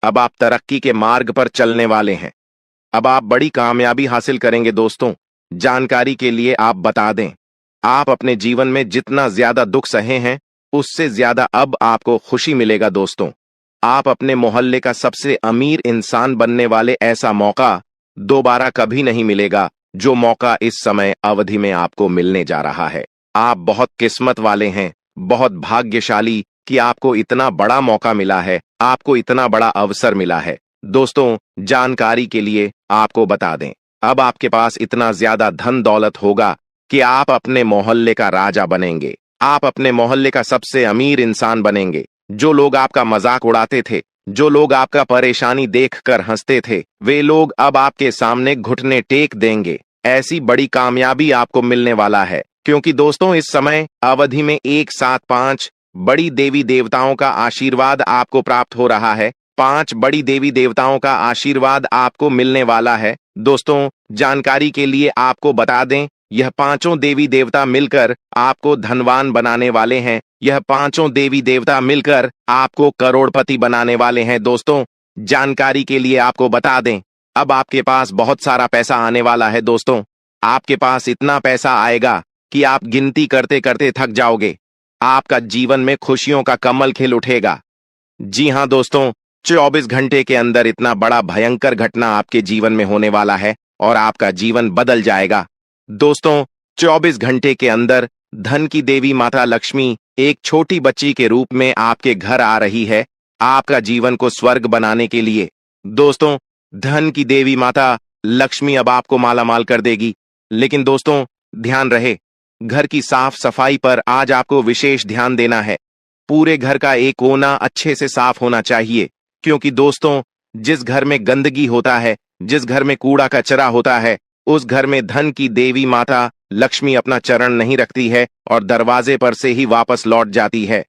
Speaker 1: अब आप तरक्की के मार्ग पर चलने वाले हैं। अब आप बड़ी कामयाबी हासिल करेंगे दोस्तों। जानकारी के लिए आप बता दें, आप अपने जीवन में जितना ज्यादा दुख सहे हैं, उससे ज्यादा अब आपको खुशी मिलेगा दोस्तों। आप अपने मोहल्ले का सबसे अमीर इंसान बनने वाले ऐसा मौका दोबारा कभी नहीं मिलेगा, जो मौका इस समय अवधि में आपको मिलने जा रहा है। आप बहुत किस्मत वाले हैं, बहुत भाग्यशाली कि आपको इतना बड़ा मौका मिला है, आपको इतना बड़ा अवसर मिला है। दोस्तों, जानकारी के लिए आपको बता दें, अब आपके पास इतना ज्यादा धन दौलत होगा कि आप अपने मोहल्ले का राजा बनेंगे। आप अपने मोहल्ले का सबसे अमीर इंसान बनेंगे। जो लोग आपका मजाक उड़ाते थे, जो लोग आपका परेशानी देखकर हंसते थे, वे लोग अब आपके सामने घुटने टेक देंगे। ऐसी बड़ी कामयाबी आपको मिलने वाला है, क्योंकि दोस्तों, इस समय अवधि में एक साथ 5 बड़ी देवी देवताओं का आशीर्वाद आपको प्राप्त हो रहा है। 5 बड़ी देवी देवताओं का आशीर्वाद आपको मिलने वाला है। दोस्तों, जानकारी के लिए आपको बता दें, यह 5 देवी देवता मिलकर आपको धनवान बनाने वाले हैं। यह 5 देवी देवता मिलकर आपको करोड़पति बनाने वाले हैं। दोस्तों, जानकारी के लिए आपको बता दें, अब आपके पास बहुत सारा पैसा आने वाला है दोस्तों। आपके पास इतना पैसा आएगा कि आप गिनती करते करते थक जाओगे। आपका जीवन में खुशियों का कमल खिल उठेगा। जी हां दोस्तों, 24 घंटे के अंदर इतना बड़ा भयंकर घटना आपके जीवन में होने वाला है और आपका जीवन बदल जाएगा। दोस्तों, 24 घंटे के अंदर धन की देवी माता लक्ष्मी एक छोटी बच्ची के रूप में आपके घर आ रही है, आपका जीवन को स्वर्ग बनाने के लिए। दोस्तों, धन की देवी माता लक्ष्मी अब आपको मालामाल कर देगी। लेकिन दोस्तों, ध्यान रहे, घर की साफ सफाई पर आज आपको विशेष ध्यान देना है। पूरे घर का एक कोना अच्छे से साफ होना चाहिए, क्योंकि दोस्तों, जिस घर में गंदगी होता है, जिस घर में कूड़ा कचरा होता है उस घर में धन की देवी माता लक्ष्मी अपना चरण नहीं रखती है और दरवाजे पर से ही वापस लौट जाती है।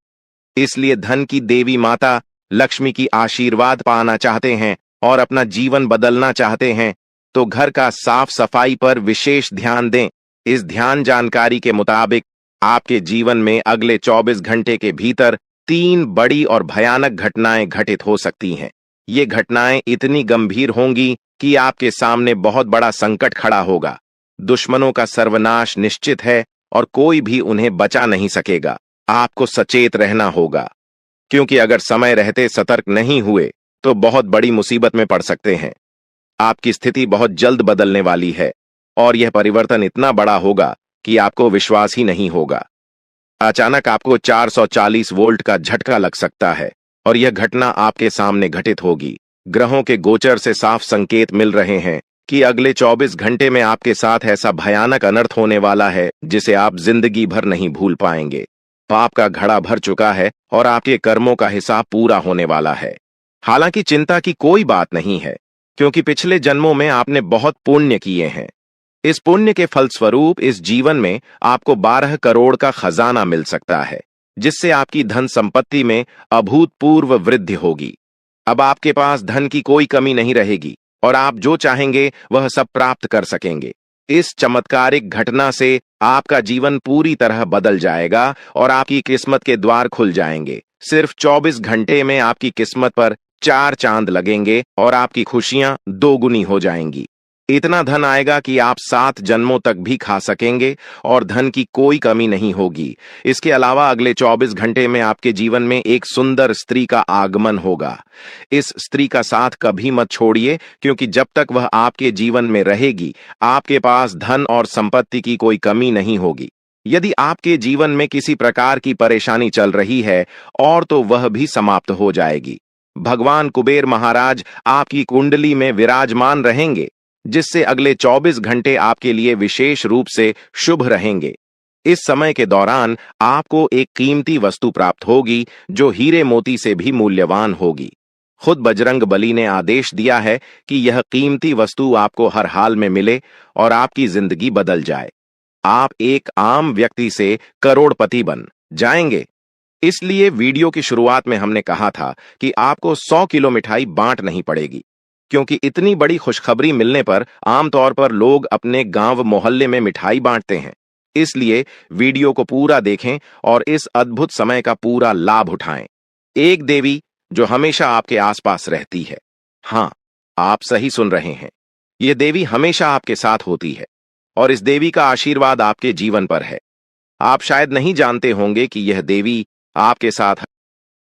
Speaker 1: इसलिए धन की देवी माता लक्ष्मी की आशीर्वाद पाना चाहते हैं और अपना जीवन बदलना चाहते हैं तो घर का साफ सफाई पर विशेष ध्यान दें। इस ध्यान जानकारी के मुताबिक आपके जीवन में अगले 24 घंटे के भीतर 3 बड़ी और भयानक घटनाएं घटित हो सकती हैं। ये घटनाएं इतनी गंभीर होंगी कि आपके सामने बहुत बड़ा संकट खड़ा होगा। दुश्मनों का सर्वनाश निश्चित है और कोई भी उन्हें बचा नहीं सकेगा। आपको सचेत रहना होगा, क्योंकि अगर समय रहते सतर्क नहीं हुए तो बहुत बड़ी मुसीबत में पड़ सकते हैं। आपकी स्थिति बहुत जल्द बदलने वाली है और यह परिवर्तन इतना बड़ा होगा कि आपको विश्वास ही नहीं होगा। अचानक आपको 440 वोल्ट का झटका लग सकता है और यह घटना आपके सामने घटित होगी। ग्रहों के गोचर से साफ संकेत मिल रहे हैं कि अगले 24 घंटे में आपके साथ ऐसा भयानक अनर्थ होने वाला है जिसे आप जिंदगी भर नहीं भूल पाएंगे। पाप का घड़ा भर चुका है और आपके कर्मों का हिसाब पूरा होने वाला है। हालांकि चिंता की कोई बात नहीं है, क्योंकि पिछले जन्मों में आपने बहुत पुण्य किए हैं। इस पुण्य के फलस्वरूप इस जीवन में आपको 12 करोड़ का खजाना मिल सकता है, जिससे आपकी धन संपत्ति में अभूतपूर्व वृद्धि होगी। अब आपके पास धन की कोई कमी नहीं रहेगी और आप जो चाहेंगे वह सब प्राप्त कर सकेंगे। इस चमत्कारिक घटना से आपका जीवन पूरी तरह बदल जाएगा और आपकी किस्मत के द्वार खुल जाएंगे। सिर्फ 24 घंटे में आपकी किस्मत पर 4 चांद लगेंगे और आपकी खुशियां दोगुनी हो जाएंगी। इतना धन आएगा कि आप 7 जन्मों तक भी खा सकेंगे और धन की कोई कमी नहीं होगी। इसके अलावा अगले 24 घंटे में आपके जीवन में एक सुंदर स्त्री का आगमन होगा। इस स्त्री का साथ कभी मत छोड़िए, क्योंकि जब तक वह आपके जीवन में रहेगी आपके पास धन और संपत्ति की कोई कमी नहीं होगी। यदि आपके जीवन में किसी प्रकार की परेशानी चल रही है और तो वह भी समाप्त हो जाएगी। भगवान कुबेर महाराज आपकी कुंडली में विराजमान रहेंगे, जिससे अगले 24 घंटे आपके लिए विशेष रूप से शुभ रहेंगे। इस समय के दौरान आपको एक कीमती वस्तु प्राप्त होगी जो हीरे मोती से भी मूल्यवान होगी। खुद बजरंग बली ने आदेश दिया है कि यह कीमती वस्तु आपको हर हाल में मिले और आपकी जिंदगी बदल जाए। आप एक आम व्यक्ति से करोड़पति बन जाएंगे। इसलिए वीडियो की शुरुआत में हमने कहा था कि आपको 100 किलो मिठाई बांट नहीं पड़ेगी, क्योंकि इतनी बड़ी खुशखबरी मिलने पर आमतौर पर लोग अपने गांव मोहल्ले में मिठाई बांटते हैं। इसलिए वीडियो को पूरा देखें और इस अद्भुत समय का पूरा लाभ उठाएं। एक देवी जो हमेशा आपके आसपास रहती है। हाँ, आप सही सुन रहे हैं। यह देवी हमेशा आपके साथ होती है और इस देवी का आशीर्वाद आपके जीवन पर है। आप शायद नहीं जानते होंगे कि यह देवी आपके साथ